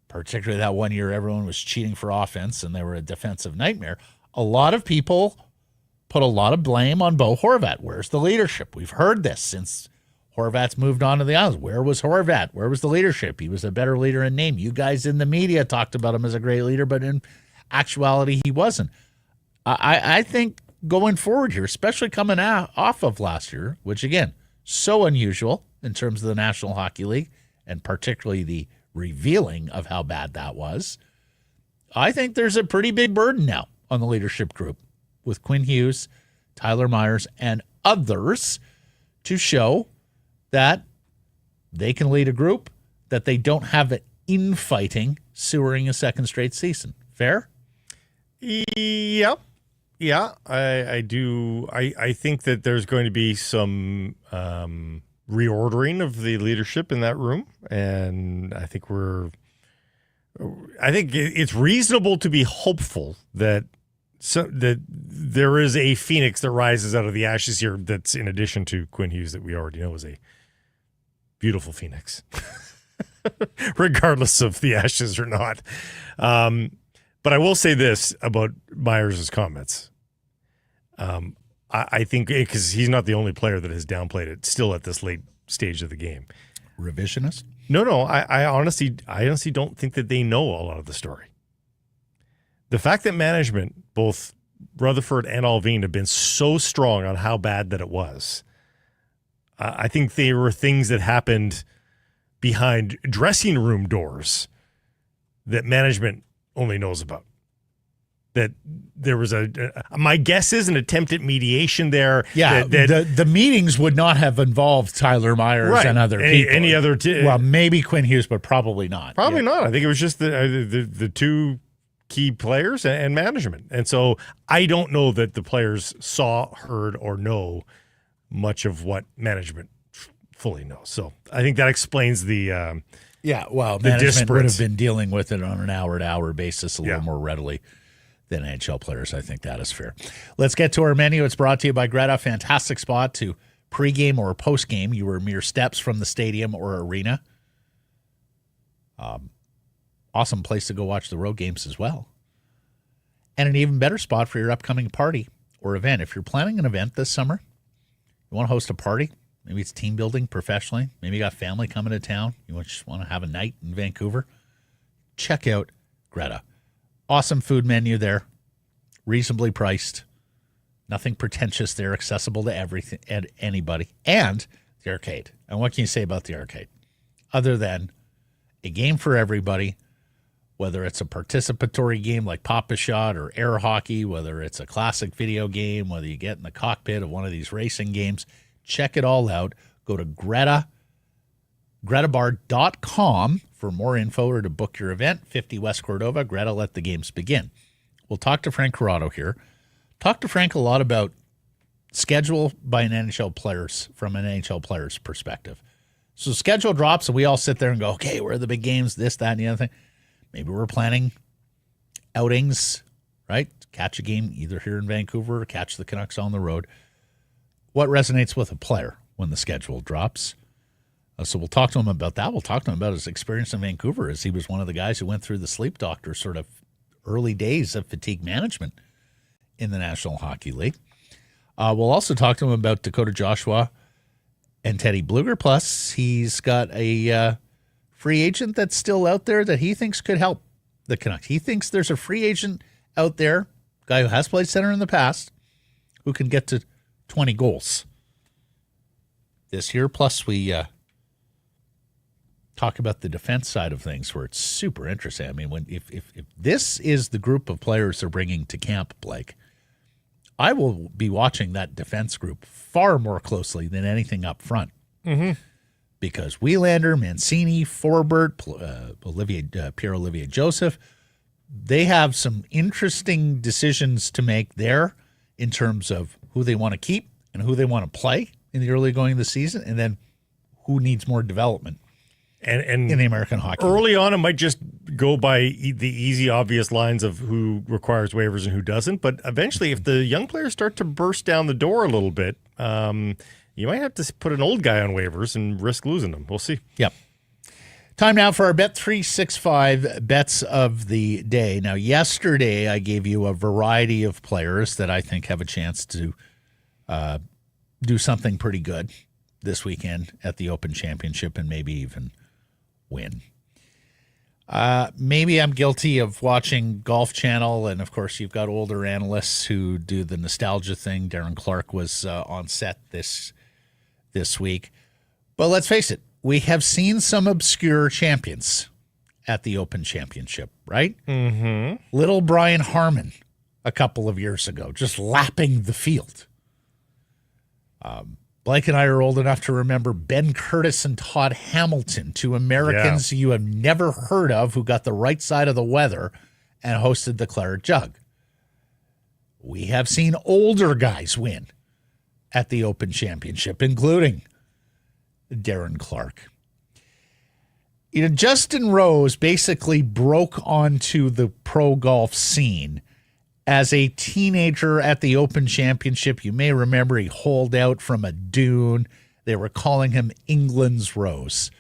particularly that one year everyone was cheating for offense and they were a defensive nightmare, a lot of people put a lot of blame on Bo Horvat. Where's the leadership? We've heard this since Horvat's moved on to the Isles. Where was Horvat? Where was the leadership? He was a better leader in name. You guys in the media talked about him as a great leader, but in actuality, he wasn't. I think going forward here, especially coming off of last year, which, again, so unusual in terms of the National Hockey League, and particularly the revealing of how bad that was, I think there's a pretty big burden now on the leadership group with Quinn Hughes, Tyler Myers, and others to show that they can lead a group, that they don't have an infighting sewering a second straight season. Fair? Yep. Yeah, I do. I think that there's going to be some reordering of the leadership in that room, and I think it's reasonable to be hopeful that there is a phoenix that rises out of the ashes here. That's in addition to Quinn Hughes, that we already know is a beautiful phoenix, regardless of the ashes or not. But I will say this about Myers' comments. I think, because he's not the only player that has downplayed it still at this late stage of the game. Revisionist? No. I honestly don't think that they know a lot of the story. The fact that management, both Rutherford and Alvin, have been so strong on how bad that it was, I think there were things that happened behind dressing room doors that management only knows about. That there was my guess is an attempt at mediation there. Yeah, the meetings would not have involved Tyler Myers and other people. Any other well, maybe Quinn Hughes, but probably not. Probably not. I think it was just the two key players and management. And so I don't know that the players saw, heard, or know much of what management fully knows. So I think that explains the management would have been dealing with it on an hour-to-hour basis a little more readily than NHL players. I think that is fair. Let's get to our menu. It's brought to you by Greta. Fantastic spot to pregame or postgame. You were mere steps from the stadium or arena. Awesome place to go watch the road games as well. And an even better spot for your upcoming party or event. If you're planning an event this summer, you want to host a party, maybe it's team building professionally, maybe you got family coming to town, you just want to have a night in Vancouver, check out Greta. Awesome food menu there, reasonably priced, nothing pretentious there, accessible to everything and anybody, and the arcade. And what can you say about the arcade? Other than a game for everybody, whether it's a participatory game like Pop-A-Shot or air hockey, whether it's a classic video game, whether you get in the cockpit of one of these racing games, check it all out. Go to gretabar.com for more info or to book your event. 50 West Cordova. Greta, let the games begin. We'll talk to Frank Corrado here. Talk to Frank a lot about schedule by an NHL players from an NHL player's perspective. So schedule drops and we all sit there and go, okay, where are the big games, this, that, and the other thing. Maybe we're planning outings, right? Catch a game either here in Vancouver or catch the Canucks on the road. What resonates with a player when the schedule drops? So we'll talk to him about that. We'll talk to him about his experience in Vancouver, as he was one of the guys who went through the sleep doctor sort of early days of fatigue management in the National Hockey League. We'll also talk to him about Dakota Joshua and Teddy Bluger. Plus, he's got a free agent that's still out there that he thinks could help the Canucks. He thinks there's a free agent out there, guy who has played center in the past, who can get to 20 goals this year. Plus, we talk about the defense side of things, where it's super interesting. I mean, if this is the group of players they're bringing to camp, Blake, I will be watching that defense group far more closely than anything up front. Mm-hmm. Because Wielander, Mancini, Forbert, Pierre-Olivier Joseph, they have some interesting decisions to make there in terms of who they want to keep and who they want to play in the early going of the season, and then who needs more development. And in the American Hockey early League. on, it might just go by the easy, obvious lines of who requires waivers and who doesn't. But eventually, if the young players start to burst down the door a little bit, you might have to put an old guy on waivers and risk losing them. We'll see. Yep. Time now for our Bet365 bets of the day. Now, yesterday, I gave you a variety of players that I think have a chance to do something pretty good this weekend at the Open Championship and maybe even win. Maybe I'm guilty of watching Golf Channel, and of course you've got older analysts who do the nostalgia thing. Darren Clark was on set this week. But let's face it, we have seen some obscure champions at the Open Championship, right? Mm-hmm. Little Brian Harmon a couple of years ago, just lapping the field. Blake and I are old enough to remember Ben Curtis and Todd Hamilton, two Americans you have never heard of, who got the right side of the weather and hosted the Claret Jug. We have seen older guys win at the Open Championship, including Darren Clark. You know, Justin Rose basically broke onto the pro golf scene as a teenager at the Open Championship. You may remember he holed out from a dune. They were calling him England's Rose.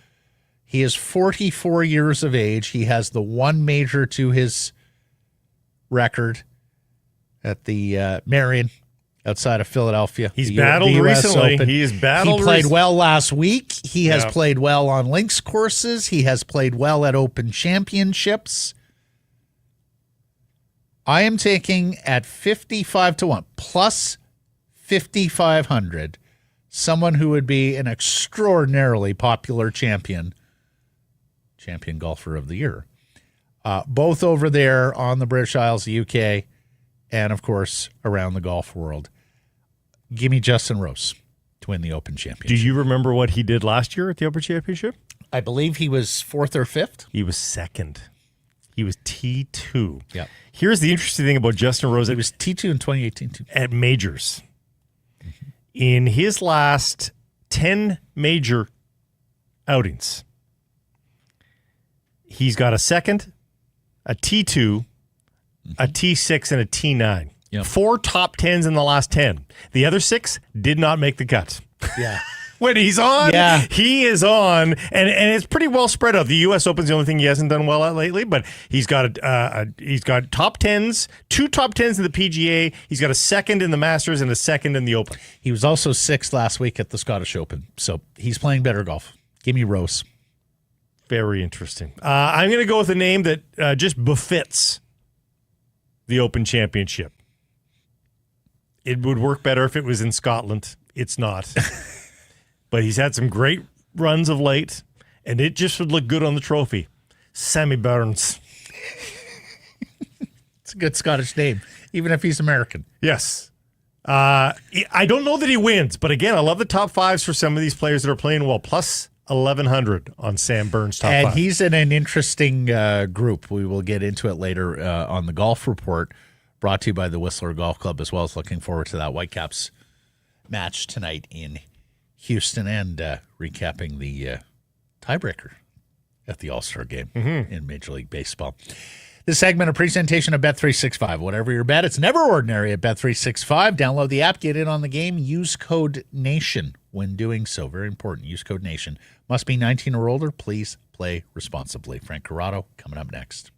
He is 44 years of age. He has the one major to his record at the Marion outside of Philadelphia. He's battled recently. Open. He's battled. He played well last week. He has Yeah. played well on links courses. He has played well at Open Championships. I am taking at 55-1 plus 5,500 someone who would be an extraordinarily popular champion golfer of the year. Both over there on the British Isles, the UK, and of course around the golf world. Give me Justin Rose to win the Open Championship. Do you remember what he did last year at the Open Championship? I believe he was 4th or 5th. He was second. He was T2. Yeah. Here's the interesting thing about Justin Rose. He was T2 in 2018 too. At majors. Mm-hmm. In his last 10 major outings, he's got a second, a T2, a T6, and a T9. Yep. 4 top 10s in the last 10. The other 6 did not make the cut. Yeah. When he's on, Yeah. he is on, and it's pretty well spread out. The U.S. Open's the only thing he hasn't done well at lately, but he's got he's got top 10s, 2 top 10s in the PGA. He's got a second in the Masters and a second in the Open. He was also 6th last week at the Scottish Open, so he's playing better golf. Give me Rose. Very interesting. I'm going to go with a name that just befits the Open Championship. It would work better if it was in Scotland. It's not. But he's had some great runs of late, and it just would look good on the trophy. Sammy Burns. It's a good Scottish name, even if he's American. Yes. I don't know that he wins, but again, I love the top 5s for some of these players that are playing well. Plus 1,100 on Sam Burns' top 5. And he's in an interesting group. We will get into it later on the Golf Report, brought to you by the Whistler Golf Club, as well as looking forward to that Whitecaps match tonight in Houston, and recapping the tiebreaker at the All Star game in Major League Baseball. This segment, a presentation of Bet365. Whatever your bet, it's never ordinary at Bet365. Download the app, get in on the game, use code NATION when doing so. Very important, use code NATION. Must be 19 or older. Please play responsibly. Frank Corrado coming up next.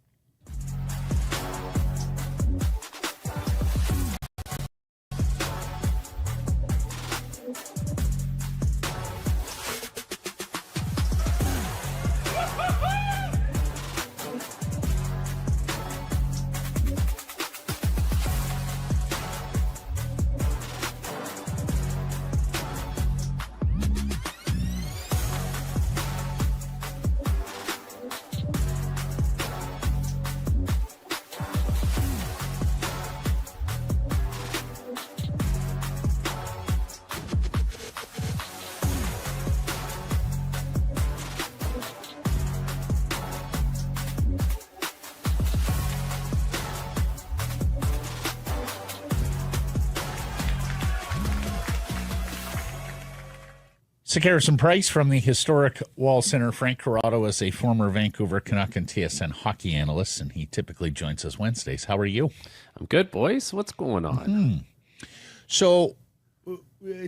Sick Harrison Price from the historic Wall Center. Frank Corrado is a former Vancouver Canuck and TSN hockey analyst, and he typically joins us Wednesdays. How are you? I'm good, boys. What's going on? Mm-hmm. So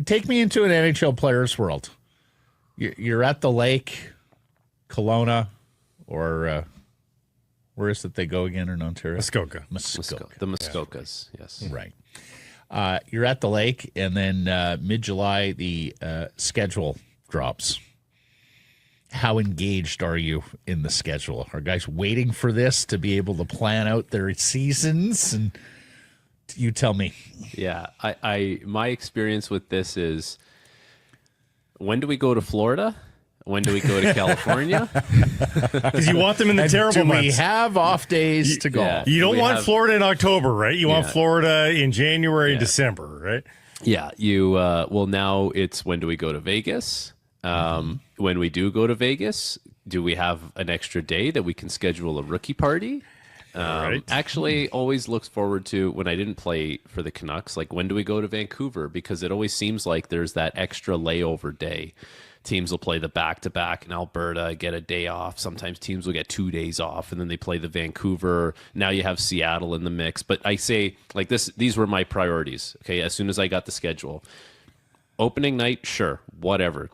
take me into an NHL player's world. You're at the lake, Kelowna, or where is it they go again in Ontario? Muskoka. The Muskokas, yes. Right. You're at the lake, and then mid-July, the schedule drops. How engaged are you in the schedule? Are guys waiting for this to be able to plan out their seasons? And you tell me. Yeah, my experience with this is, when do we go to Florida? When do we go to California? Because you want them in the terrible months. We have off days to go. Yeah. You don't want Florida in October, right? You want Florida in January and December, right? Yeah. Well, now it's, when do we go to Vegas? When we do go to Vegas, do we have an extra day that we can schedule a rookie party? Right. Actually, always looks forward to, when I didn't play for the Canucks, like, when do we go to Vancouver? Because it always seems like there's that extra layover day. Teams will play the back-to-back in Alberta, get a day off. Sometimes teams will get 2 days off, and then they play the Vancouver. Now you have Seattle in the mix. But I say, like, these were my priorities, okay, as soon as I got the schedule. Opening night, sure, whatever.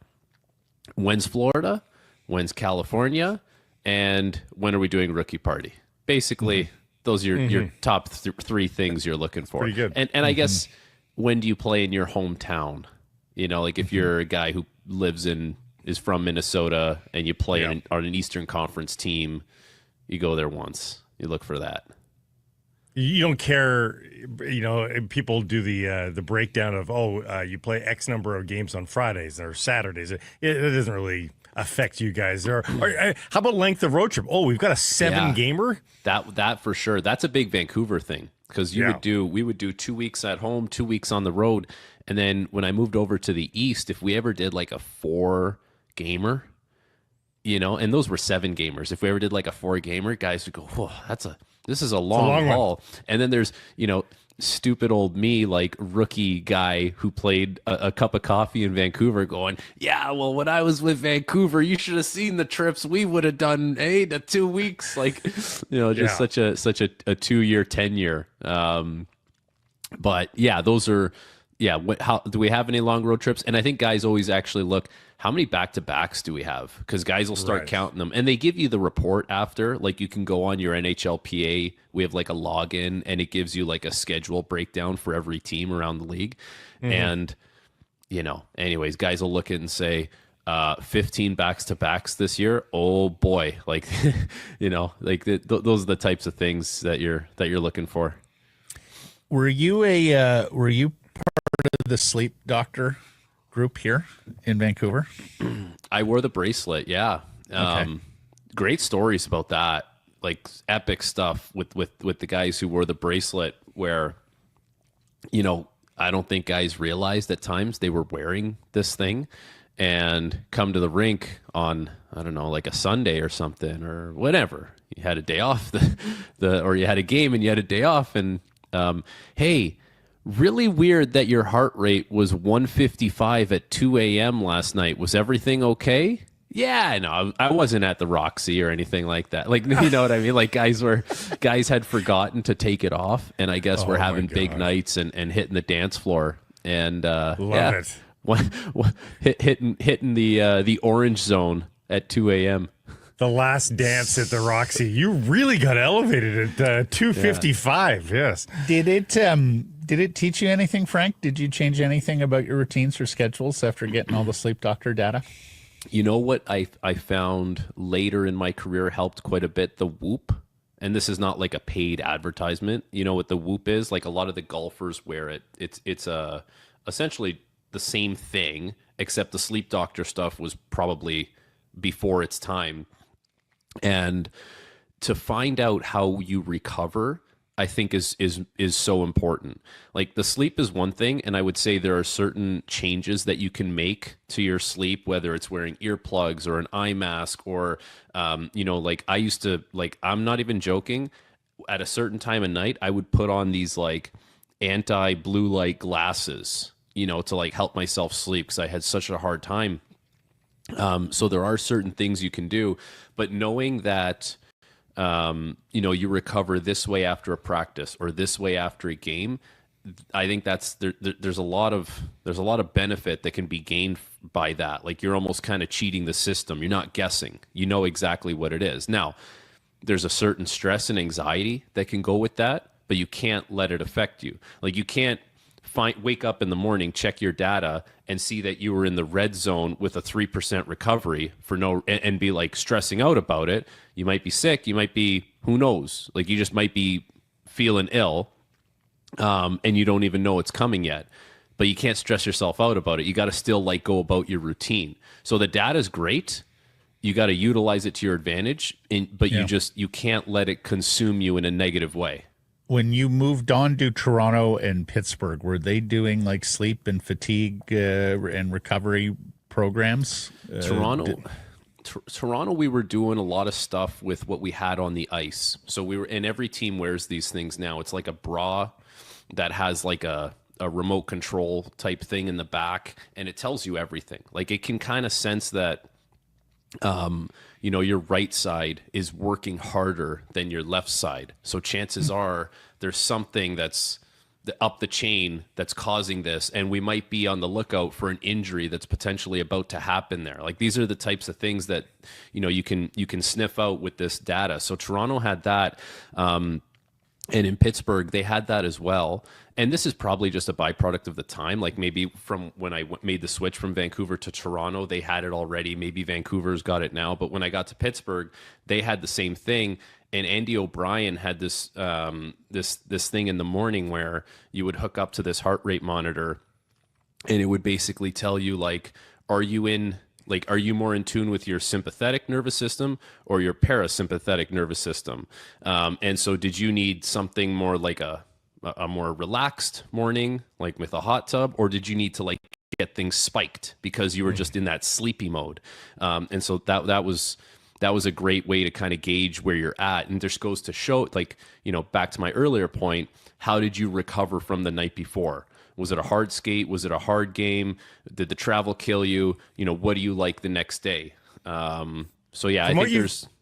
When's Florida? When's California? And when are we doing rookie party? Basically, those are your top three things you're looking for. Pretty good. And I guess, when do you play in your hometown? You know, like, if you're a guy who is from Minnesota and you play on an Eastern Conference team, you go there once. You look for that. You don't care, you know, people do the breakdown of, you play X number of games on Fridays or Saturdays. It doesn't really affect you guys. How about length of road trip? Oh, we've got a 7-gamer? That for sure. That's a big Vancouver thing, because we would do 2 weeks at home, 2 weeks on the road. And then when I moved over to the East, if we ever did like a 4-gamer, you know, and those were 7-gamers. If we ever did like a 4-gamer, guys would go, whoa, this is a long haul. And then there's, you know, stupid old me, like, rookie guy who played a cup of coffee in Vancouver, going, yeah, well, when I was with Vancouver, you should have seen the trips we would have done, to 2 weeks. Like, you know, just such a 2-year tenure. But yeah, those are, how do we have any long road trips? And I think guys always actually look, how many back-to-backs do we have? Because guys will start counting them. And they give you the report after. Like, you can go on your NHLPA. We have like a login, and it gives you like a schedule breakdown for every team around the league. And, you know, anyways, guys will look at it and say, 15 backs-to-backs this year. Oh boy. Like, you know, like those are the types of things that you're looking for. Were you part of the sleep doctor group here in Vancouver? I wore the bracelet. Yeah. Okay. Great stories about that. Like, epic stuff with the guys who wore the bracelet, where, you know, I don't think guys realized at times they were wearing this thing, and come to the rink on, I don't know, like a Sunday or something, or whatever. You had a day off or you had a game and you had a day off, and hey, really weird that your heart rate was 155 at 2 a.m. last night. Was everything okay? Yeah, no, I wasn't at the Roxy or anything like that. Like, you know what I mean? Like guys had forgotten to take it off, and I guess we're having big nights and hitting the dance floor and Love it. hitting the orange zone at 2 a.m. The last dance at the Roxy. You really got elevated at 2:55. Yes. Did it teach you anything, Frank? Did you change anything about your routines or schedules after getting all the sleep doctor data? You know what I found later in my career helped quite a bit? The Whoop. And this is not like a paid advertisement. You know what the Whoop is? Like a lot of the golfers wear it. It's essentially the same thing, except the sleep doctor stuff was probably before its time. And to find out how you recover, I think is so important. Like the sleep is one thing, and I would say there are certain changes that you can make to your sleep, whether it's wearing earplugs or an eye mask or like I used to, like, I'm not even joking, at a certain time of night I would put on these like anti-blue light glasses, to like help myself sleep because I had such a hard time. So there are certain things you can do, but knowing that you recover this way after a practice or this way after a game, I think there's a lot of benefit that can be gained by that. Like you're almost kind of cheating the system. You're not guessing. You know exactly what it is. Now, there's a certain stress and anxiety that can go with that, but you can't let it affect you. Like you can't wake up in the morning, check your data, and see that you were in the red zone with a 3% recovery and be like stressing out about it. You might be sick. You might be, who knows? Like you just might be feeling ill, and you don't even know it's coming yet. But you can't stress yourself out about it. You got to still like go about your routine. So the data is great. You got to utilize it to your advantage, but you can't let it consume you in a negative way. When you moved on to Toronto and Pittsburgh, were they doing like sleep and fatigue and recovery programs? Toronto, we were doing a lot of stuff with what we had on the ice. So and every team wears these things now. It's like a bra that has like a remote control type thing in the back, and it tells you everything. Like it can kind of sense that your right side is working harder than your left side. So chances are there's something that's up the chain that's causing this, and we might be on the lookout for an injury that's potentially about to happen there. Like these are the types of things that you can sniff out with this data. So Toronto had that, and in Pittsburgh they had that as well. And this is probably just a byproduct of the time. Like maybe from when I made the switch from Vancouver to Toronto, they had it already. Maybe Vancouver's got it now. But when I got to Pittsburgh, they had the same thing. And Andy O'Brien had this this thing in the morning where you would hook up to this heart rate monitor, and it would basically tell you like, are you more in tune with your sympathetic nervous system or your parasympathetic nervous system? And so did you need something more like a more relaxed morning, like with a hot tub, or did you need to like get things spiked because you were just in that sleepy mode? And so that was a great way to kind of gauge where you're at. And this goes to show, like, back to my earlier point, how did you recover from the night before? Was it a hard skate? Was it a hard game? Did the travel kill you? What do you like the next day? So yeah, I think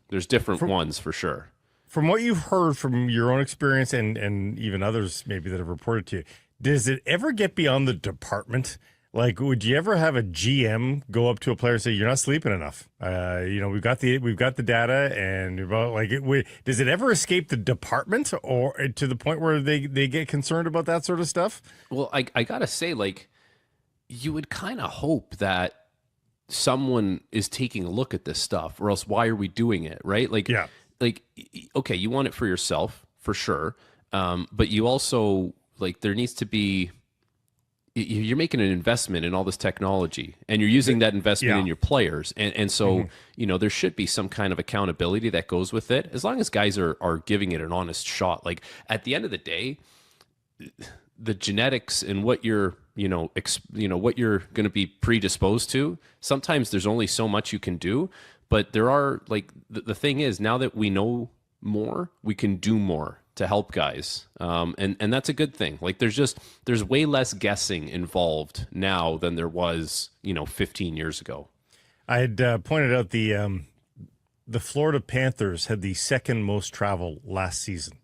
there's different ones for sure. From what you've heard from your own experience and even others maybe that have reported to you, does it ever get beyond the department? Like, would you ever have a GM go up to a player and say, "You're not sleeping enough"? We've got the data, and does it ever escape the department or to the point where they get concerned about that sort of stuff? Well, I gotta say, like, you would kind of hope that someone is taking a look at this stuff, or else why are we doing it, right? Like, yeah. Like, okay, you want it for yourself, for sure. But you also, like, there needs to be, you're making an investment in all this technology, and you're using that investment in your players. And so, there should be some kind of accountability that goes with it, as long as guys are giving it an honest shot. Like, at the end of the day, the genetics and what you're, what you're going to be predisposed to, sometimes there's only so much you can do. But there are, like, the thing is, now that we know more, we can do more to help guys. And that's a good thing. Like, there's way less guessing involved now than there was, 15 years ago. I had pointed out the Florida Panthers had the second most travel last season,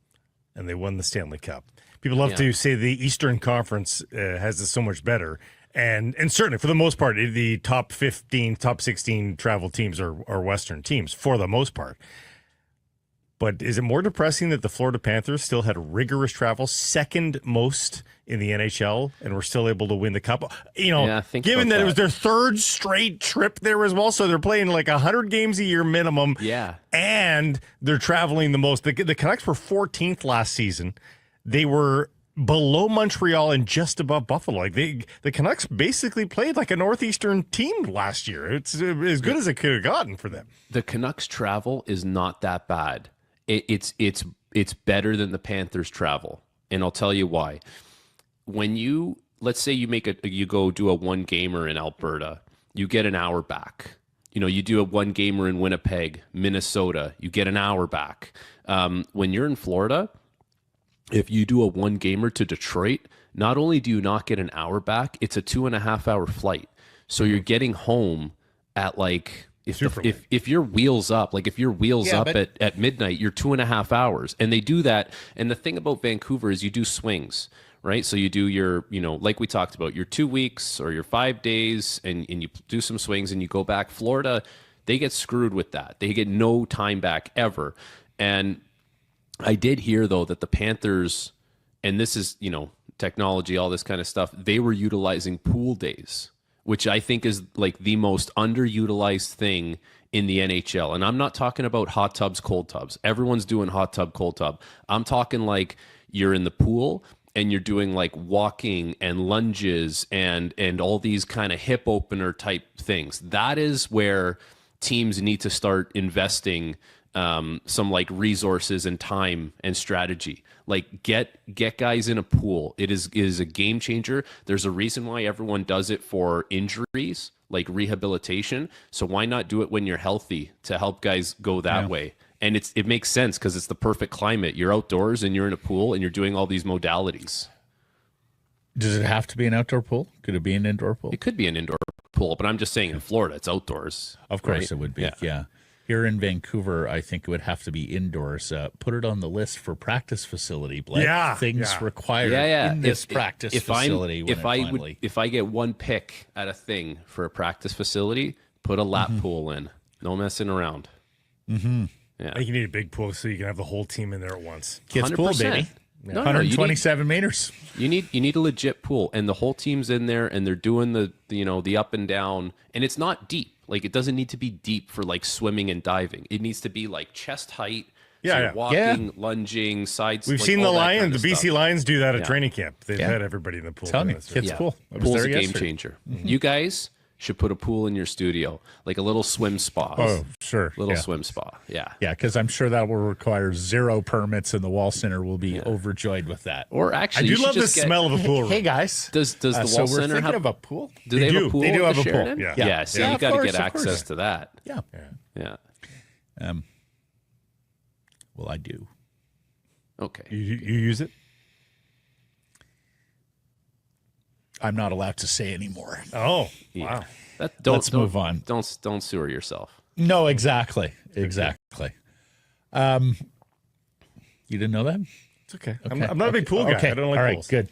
and they won the Stanley Cup. People love to say the Eastern Conference has it so much better. And certainly, for the most part, the top 15, top 16 travel teams are Western teams, for the most part. But is it more depressing that the Florida Panthers still had rigorous travel, second most in the NHL, and were still able to win the Cup? Given that it was their third straight trip there as well, so they're playing like 100 games a year minimum. Yeah. And they're traveling the most. The Canucks were 14th last season. They were below Montreal and just above Buffalo. Like the Canucks basically played like a Northeastern team last year. It's as good as it could have gotten for them. The Canucks travel is not that bad. It's better than the Panthers travel, and I'll tell you why. When let's say you go do a one gamer in Alberta, you get an hour back. You do a one gamer in Winnipeg, Minnesota, you get an hour back. When you're in Florida, if you do a one gamer to Detroit, not only do you not get an hour back, it's a 2.5 hour flight. So you're getting home at like, if your wheels up, like if your wheels up at midnight, you're 2.5 hours. And they do that. And the thing about Vancouver is you do swings, right? So you do your, like we talked about, your 2 weeks or your 5 days, and you do some swings and you go back. Florida, they get screwed with that. They get no time back ever. And I did hear, though, that the Panthers, and this is, technology, all this kind of stuff, they were utilizing pool days, which I think is like the most underutilized thing in the NHL. And I'm not talking about hot tubs, cold tubs. Everyone's doing hot tub, cold tub. I'm talking like you're in the pool and you're doing like walking and lunges and all these kind of hip opener type things. That is where teams need to start investing some like resources and time and strategy. Like get guys in a pool. It is a game changer. There's a reason why everyone does it for injuries, like rehabilitation. So why not do it when you're healthy to help guys go that way? And it makes sense because it's the perfect climate. You're outdoors and you're in a pool and you're doing all these modalities. Does it have to be an outdoor pool? Could it be an indoor pool? It could be an indoor pool, but I'm just saying in Florida, it's outdoors. Of course it would be, yeah. Here in Vancouver, I think it would have to be indoors. Put it on the list for practice facility. Things required in this practice facility. If I get one pick at a thing for a practice facility, put a lap pool in. No messing around. Mm-hmm. Yeah. I think you need a big pool so you can have the whole team in there at once. Kids 100%. Pool, baby. Yeah. 127 meters. You need a legit pool, and the whole team's in there, and they're doing the up and down, and it's not deep. Like it doesn't need to be deep for like swimming and diving. It needs to be like chest height. Walking, lunging, sides. We've seen the Lions, the BC Lions do that at training camp. They've had everybody in the pool. Tell me, kids pool. Pool's a game changer. Mm-hmm. You guys should put a pool in your studio, like a little swim spa. Oh, sure. Little swim spa. Yeah. Yeah, because I'm sure that will require 0 permits, and the Wall Center will be overjoyed with that. Or actually, I do love the smell of a pool room. Hey, guys. Does the Wall Center have a pool? Do they have a pool? They do have a Sheridan? pool. Yeah. So you got to get access to that. Yeah. Well, I do. Okay. You use it? I'm not allowed to say anymore. Oh, wow. Let's move on. Don't sewer yourself. No, exactly. You didn't know that? It's okay. I'm not a big pool guy. I don't like All right, pools. good.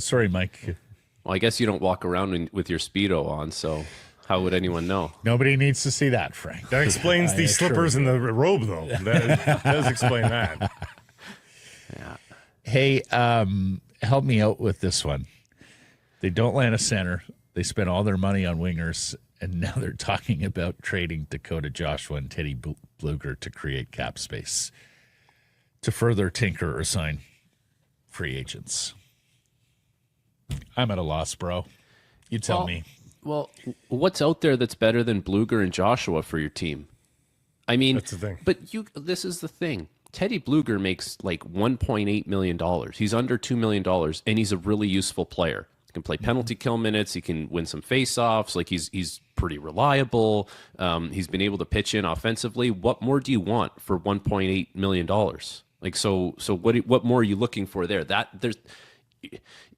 Sorry, Mike. Well, I guess you don't walk around with your Speedo on, so how would anyone know? Nobody needs to see that, Frank. That explains the slippers and the robe, though. That does explain that. Yeah. Hey, help me out with this one. They don't land a center. They spent all their money on wingers, and now they're talking about trading Dakota Joshua and Teddy Bluger to create cap space to further tinker or sign free agents. I'm at a loss, bro. You tell me. Well, what's out there that's better than Bluger and Joshua for your team? I mean, that's the thing. But this is the thing. Teddy Bluger makes like $1.8 million. He's under $2 million, and he's a really useful player. He can play penalty kill minutes. He can win some faceoffs. Like he's pretty reliable. He's been able to pitch in offensively. What more do you want for $1.8 million? Like so what more are you looking for there?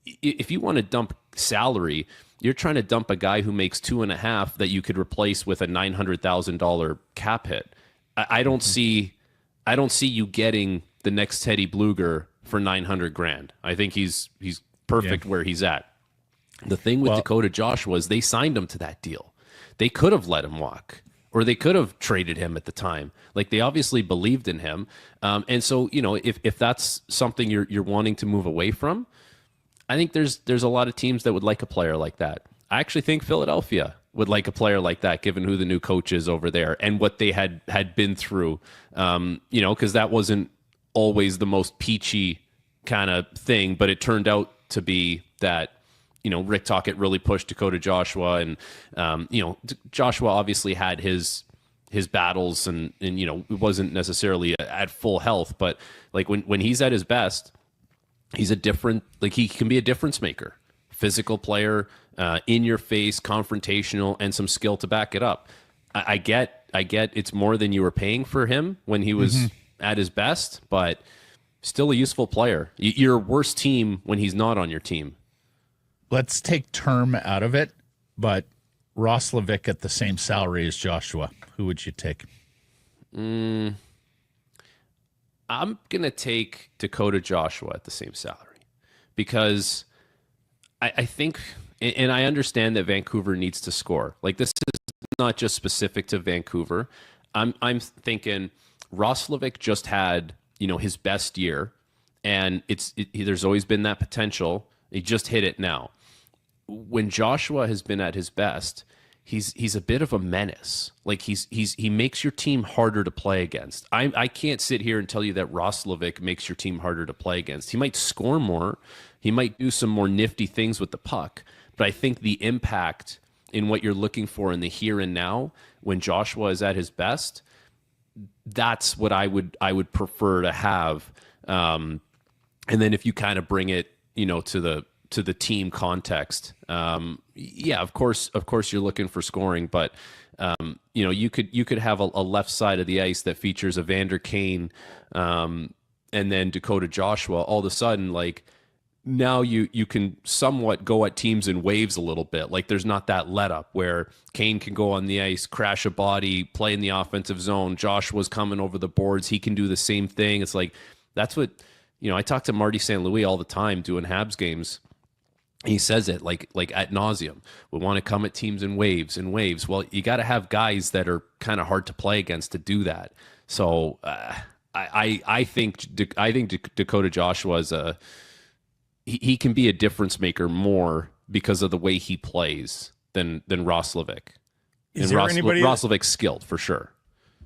If you want to dump salary, you're trying to dump a guy who makes 2.5 that you could replace with a $900,000 cap hit. I don't see you getting the next Teddy Bluger for $900,000. I think he's perfect where he's at. The thing with Dakota Joshua is they signed him to that deal. They could have let him walk, or they could have traded him at the time. Like, they obviously believed in him. And so, if that's something you're wanting to move away from, I think there's a lot of teams that would like a player like that. I actually think Philadelphia would like a player like that, given who the new coach is over there and what they had been through. Because that wasn't always the most peachy kind of thing, but it turned out to be that, Rick Tocchet really pushed Dakota Joshua, and Joshua obviously had his battles, and it wasn't necessarily at full health, but like when he's at his best, he's he can be a difference maker, physical player, in your face, confrontational, and some skill to back it up. I get it's more than you were paying for him when he was at his best, but still a useful player. You're a worse team when he's not on your team. Let's take term out of it, but Roslovic at the same salary as Joshua, who would you take? I'm going to take Dakota Joshua at the same salary, because I think, and I understand that Vancouver needs to score. Like, this is not just specific to Vancouver. I'm thinking Roslovic just had, his best year, and there's always been that potential. He just hit it now. When Joshua has been at his best, he's a bit of a menace. Like, he makes your team harder to play against. I can't sit here and tell you that Roslovic makes your team harder to play against. He might score more, he might do some more nifty things with the puck, but I think the impact in what you're looking for in the here and now, when Joshua is at his best, that's what I would prefer to have. And then if you kind of bring it, to the team context, of course you're looking for scoring, but you could have a left side of the ice that features Evander Kane, and then Dakota Joshua. All of a sudden, like, now you can somewhat go at teams in waves a little bit. Like, there's not that let up where Kane can go on the ice, crash a body, play in the offensive zone. Joshua's coming over the boards. He can do the same thing. It's like, that's what, I talk to Marty St. Louis all the time doing Habs games. He says it like ad nauseum. We want to come at teams in waves and waves. Well, you got to have guys that are kind of hard to play against to do that. So I think Dakota Joshua is he can be a difference maker more because of the way he plays than Roslovic. Roslovic's skilled for sure.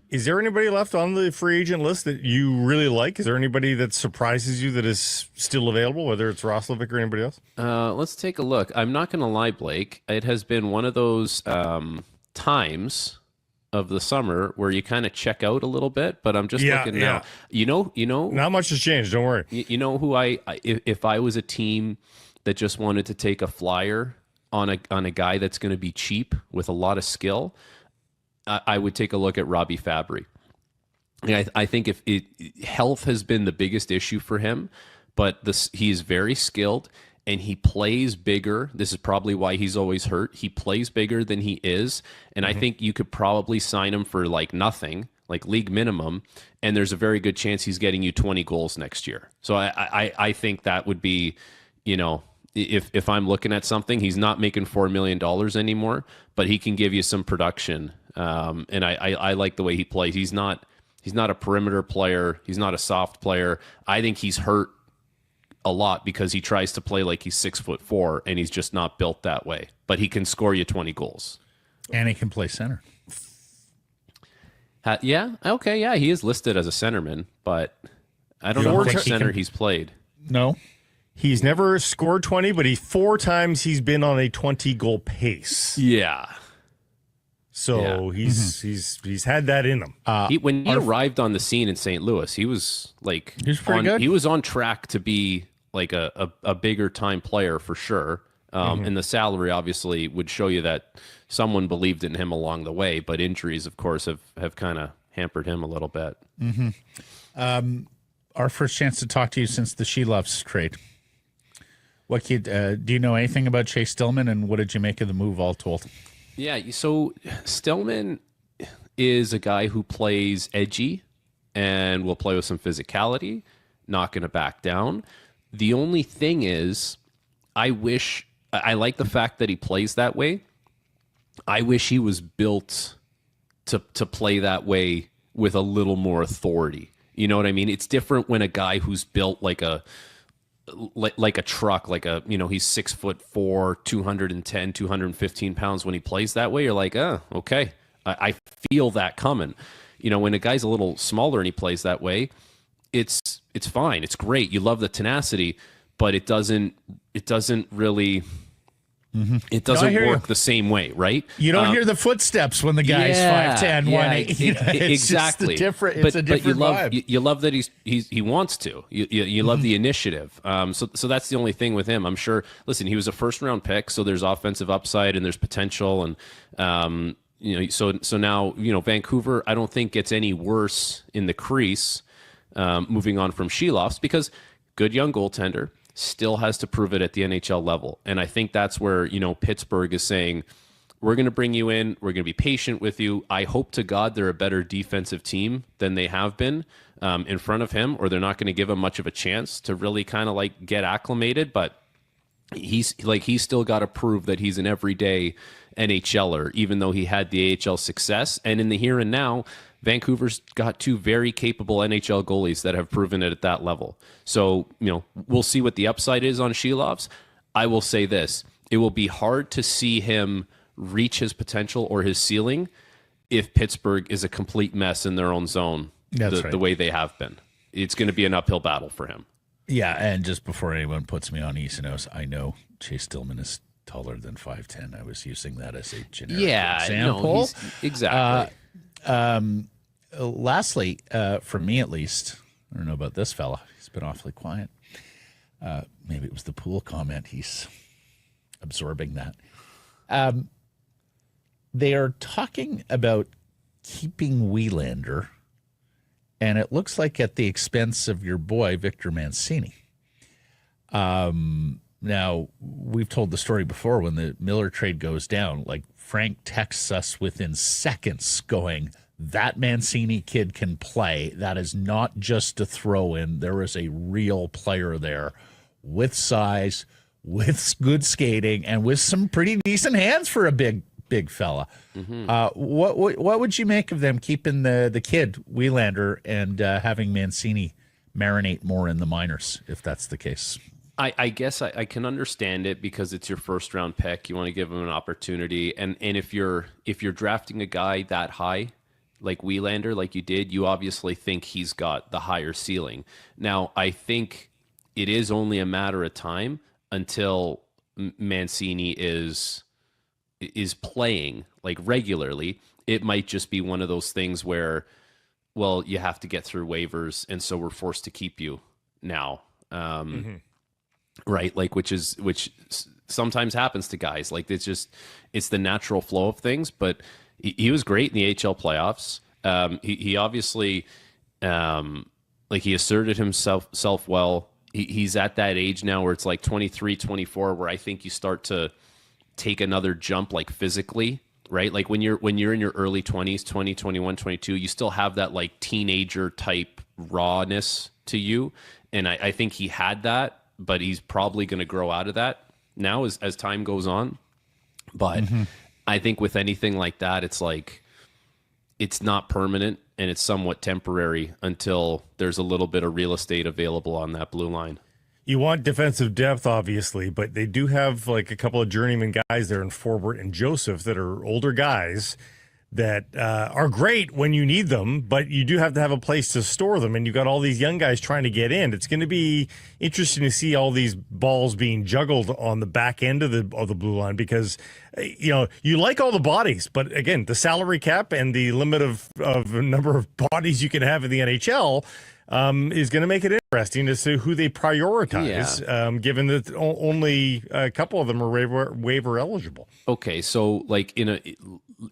Is there anybody left on the free agent list that you really like? Is there anybody that surprises you that is still available, whether it's Roslovic or anybody else? Let's take a look. I'm not going to lie, Blake. It has been one of those times of the summer where you kind of check out a little bit, but I'm just looking now. You know, not much has changed. Don't worry. You know who if I was a team that just wanted to take a flyer on a guy that's going to be cheap with a lot of skill, I would take a look at Robbie Fabry. I think health has been the biggest issue for him, but he is very skilled and he plays bigger. This is probably why he's always hurt. He plays bigger than he is, and I think you could probably sign him for like nothing, like league minimum, and there's a very good chance he's getting you 20 goals next year. So I think that would be, if I'm looking at something, he's not making $4 million anymore, but he can give you some production. And I like the way he plays. He's not a perimeter player. He's not a soft player. I think he's hurt a lot because he tries to play like he's 6'4", and he's just not built that way. But he can score you 20 goals. And he can play center. Yeah. Okay. Yeah. He is listed as a centerman, but I don't know which center he's played. No. He's never scored 20, but 4 times he's been on a 20-goal pace. Yeah. So he's had that in him. When he arrived on the scene in St. Louis, he was like pretty good. He was on track to be like a bigger time player for sure. And the salary obviously would show you that someone believed in him along the way, but injuries, of course, have kind of hampered him a little bit. Our first chance to talk to you since the Silovs trade. What kid? Do you know anything about Chase Stillman, and what did you make of the move, all told? Yeah, so Stillman is a guy who plays edgy and will play with some physicality, not going to back down. The only thing is, I like the fact that he plays that way. I wish he was built to play that way with a little more authority. You know what I mean? It's different when a guy who's built like a truck, he's 6'4", 210, 215 pounds. When he plays that way, you're like, oh, okay. I feel that coming. When a guy's a little smaller and he plays that way, it's fine. It's great. You love the tenacity, but it doesn't really, it doesn't work the same way, right? You don't hear the footsteps when the guy's 5'10", 180. Exactly. It's a different vibe. You love that he wants to. You love the initiative. So that's the only thing with him. I'm sure. Listen, he was a first round pick, so there's offensive upside and there's potential, and so now Vancouver, I don't think gets any worse in the crease. Moving on from Silovs, because good young goaltender. Still has to prove it at the NHL level. And I think that's where, Pittsburgh is saying, we're going to bring you in. We're going to be patient with you. I hope to God they're a better defensive team than they have been in front of him, or they're not going to give him much of a chance to really kind of like get acclimated. But he's still got to prove that he's an everyday NHLer, even though he had the AHL success. And in the here and now, Vancouver's got two very capable NHL goalies that have proven it at that level. So, we'll see what the upside is on Silovs. I will say this. It will be hard to see him reach his potential or his ceiling if Pittsburgh is a complete mess in their own zone the way they have been. It's going to be an uphill battle for him. Yeah, and just before anyone puts me on Eason, I know Chase Stillman is taller than 5'10". I was using that as a generic example. Exactly. Lastly, for me at least, I don't know about this fella. He's been awfully quiet. Maybe it was the pool comment. He's absorbing that. They are talking about keeping Wielander, and it looks like at the expense of your boy, Victor Mancini. Now, we've told the story before when the Miller trade goes down, like Frank texts us within seconds going, that Mancini kid can play. That is not just a throw in. There is a real player there with size, with good skating, and with some pretty decent hands for a big fella. Mm-hmm. What would you make of them keeping the kid, Wielander, and having Mancini marinate more in the minors, if that's the case? I guess I can understand it because it's your first round pick. You want to give him an opportunity. And if you're drafting a guy that high, like Wielander, like you did, you obviously think he's got the higher ceiling. Now, I think it is only a matter of time until Mancini is playing like regularly. It might just be one of those things where, well, you have to get through waivers, and so we're forced to keep you now. Right? Like, which sometimes happens to guys. Like, it's the natural flow of things, but he was great in the AHL playoffs. He obviously, he asserted himself well. He's at that age now where it's like 23, 24, where I think you start to take another jump, like physically, right? Like when you're in your early 20s, 20, 21, 22, you still have that like teenager type rawness to you. And I think he had that, but he's probably going to grow out of that now as time goes on. But I think with anything like that, it's like, it's not permanent and it's somewhat temporary until there's a little bit of real estate available on that blue line. You want defensive depth, obviously, but they do have like a couple of journeyman guys there in Forbort and Joseph that are older guys that are great when you need them, but you do have to have a place to store them, and you've got all these young guys trying to get in. It's going to be interesting to see all these balls being juggled on the back end of the blue line because, you like all the bodies, but again, the salary cap and the limit of number of bodies you can have in the NHL is going to make it interesting to see who they prioritize, given that only a couple of them are waiver eligible. Okay, so like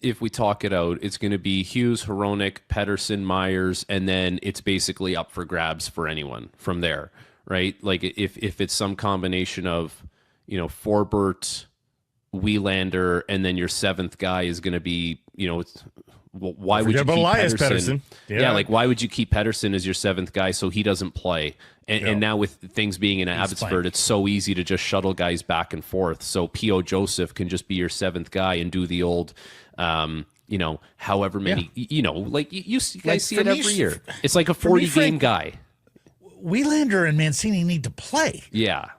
if we talk it out, it's going to be Hughes, Hronek, Pettersson, Myers, and then it's basically up for grabs for anyone from there, right? Like if it's some combination of, Forbert, Wielander, and then your seventh guy is going to be, why would you keep Elias Pettersson? Yeah, like why would you keep Pettersson as your seventh guy so he doesn't play? And now with things being in Abbotsford, it's so easy to just shuttle guys back and forth. So P.O. Joseph can just be your seventh guy and do the old, however many, like you guys see it every year. It's like a 40-game guy. Wielander and Mancini need to play. Yeah.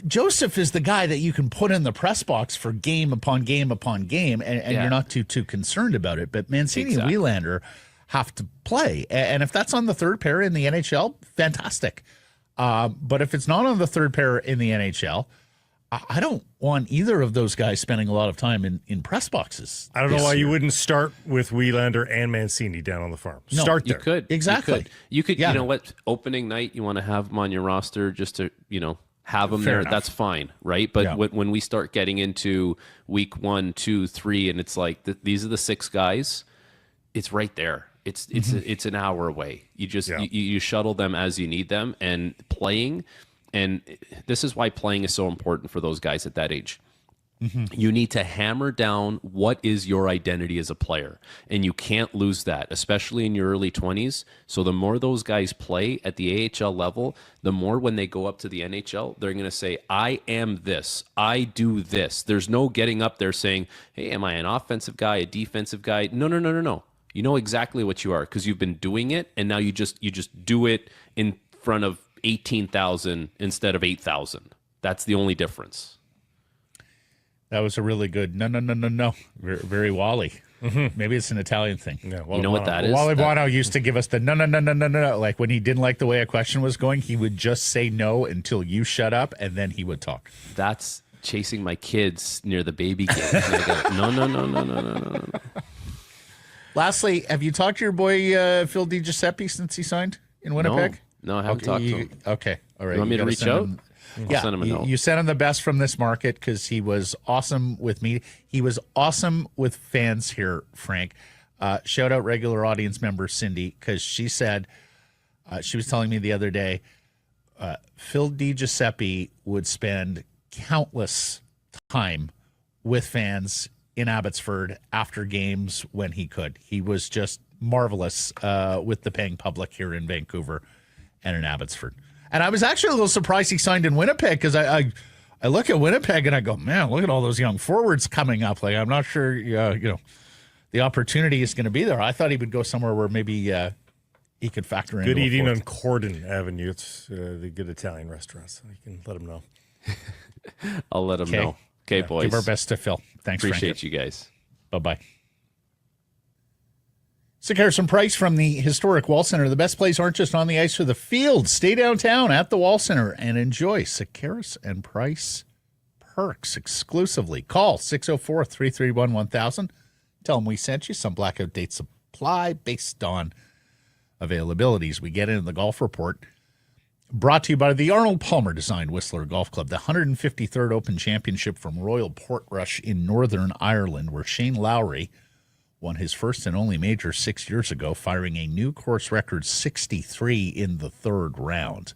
Joseph is the guy that you can put in the press box for game upon game upon game, and you're not too concerned about it. But Mancini and Wielander have to play. And if that's on the third pair in the NHL, fantastic. But if it's not on the third pair in the NHL, I don't want either of those guys spending a lot of time in press boxes. I don't know why you wouldn't start with Wielander and Mancini down on the farm. No, start there. You could. Exactly. You could, you know what, opening night, you want to have them on your roster just to, have them there. Enough. That's fine, right? But when we start getting into week 1, 2, 3, and it's like these are the 6 guys, it's right there. It's an hour away. You just you shuttle them as you need them, and playing. And this is why playing is so important for those guys at that age. You need to hammer down what is your identity as a player. And you can't lose that, especially in your early 20s. So the more those guys play at the AHL level, the more when they go up to the NHL, they're going to say, I am this. I do this. There's no getting up there saying, hey, am I an offensive guy, a defensive guy? No. You know exactly what you are because you've been doing it, and now you just do it in front of 18,000 instead of 8,000. That's the only difference. That was a really good no. Very Wally. Maybe it's an Italian thing. Yeah, you know what that is? Wally Buono used to give us the no. Like when he didn't like the way a question was going, he would just say no until you shut up, and then he would talk. That's chasing my kids near the baby gate. And I go, no. Lastly, have you talked to your boy Phil DiGiuseppe since he signed in Winnipeg? No, I haven't talked to him. Okay, all right. You want me to reach out? Yeah, send him a note. You sent him the best from this market because he was awesome with me. He was awesome with fans here, Frank. Shout out regular audience member Cindy because she said, she was telling me the other day, Phil DiGiuseppe would spend countless time with fans in Abbotsford after games when he could. He was just marvelous with the paying public here in Vancouver and in Abbotsford. And I was actually a little surprised he signed in Winnipeg because I look at Winnipeg and I go, man, look at all those young forwards coming up. Like, I'm not sure, the opportunity is going to be there. I thought he would go somewhere where maybe he could factor in. Good eating on Corden Avenue. It's the good Italian restaurant, so you can let him know. I'll let him know. Okay, boys. Give our best to Phil. Thanks, Appreciate you guys. Bye-bye. Sick Harrison Price from the historic Wall Center. The best plays aren't just on the ice or the field. Stay downtown at the Wall Center and enjoy Sick and Price perks exclusively. Call 604-331-1000. Tell them we sent you. Some blackout dates apply based on availabilities. We get into the golf report. Brought to you by the Arnold Palmer Designed Whistler Golf Club, the 153rd Open Championship from Royal Portrush in Northern Ireland, where Shane Lowry won his first and only major 6 years ago, firing a new course record 63 in the third round.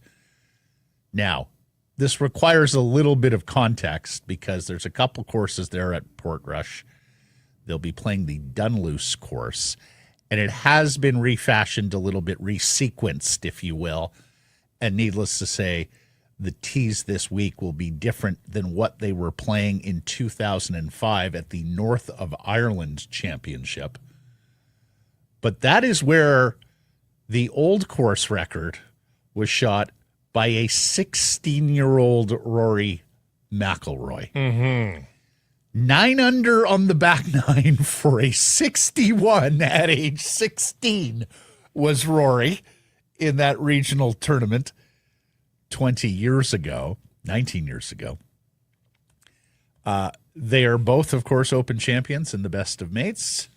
Now, this requires a little bit of context because there's a couple courses there at Portrush. They'll be playing the Dunluce course, and it has been refashioned a little bit, resequenced, if you will. And needless to say, the tees this week will be different than what they were playing in 2005 at the North of Ireland Championship. But that is where the old course record was shot by a 16-year-old Rory McIlroy. 9 under on the back nine for a 61 at age 16 was Rory in that regional tournament 19 years ago. They are both, of course, Open champions and the best of mates.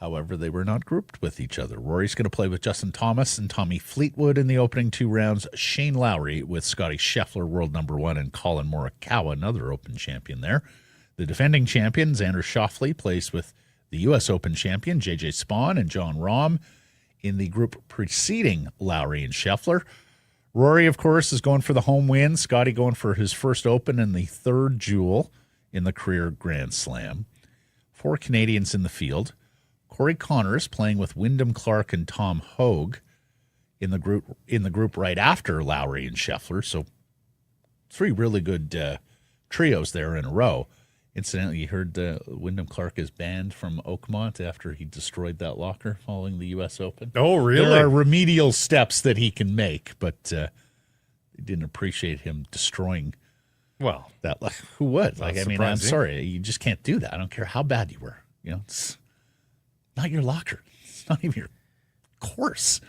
However, they were not grouped with each other. Rory's going to play with Justin Thomas and Tommy Fleetwood in the opening 2 rounds. Shane Lowry with Scotty Scheffler, world number 1, and Colin Morikawa, another Open champion there. The defending champion, Xander Schauffele, plays with the U.S. Open champion, J.J. Spawn and John Rahm, in the group preceding Lowry and Scheffler. Rory, of course, is going for the home win. Scotty going for his first Open and the third jewel in the career Grand Slam. 4 Canadians in the field. Corey Connors playing with Wyndham Clark and Tom Hogue in the group right after Lowry and Scheffler. So 3 really good trios there in a row. Incidentally, you heard Wyndham Clark is banned from Oakmont after he destroyed that locker following the U.S. Open. Oh, really? There are remedial steps that he can make, but they didn't appreciate him destroying that. Who would? I'm sorry. You just can't do that. I don't care how bad you were. It's not your locker. It's not even your course.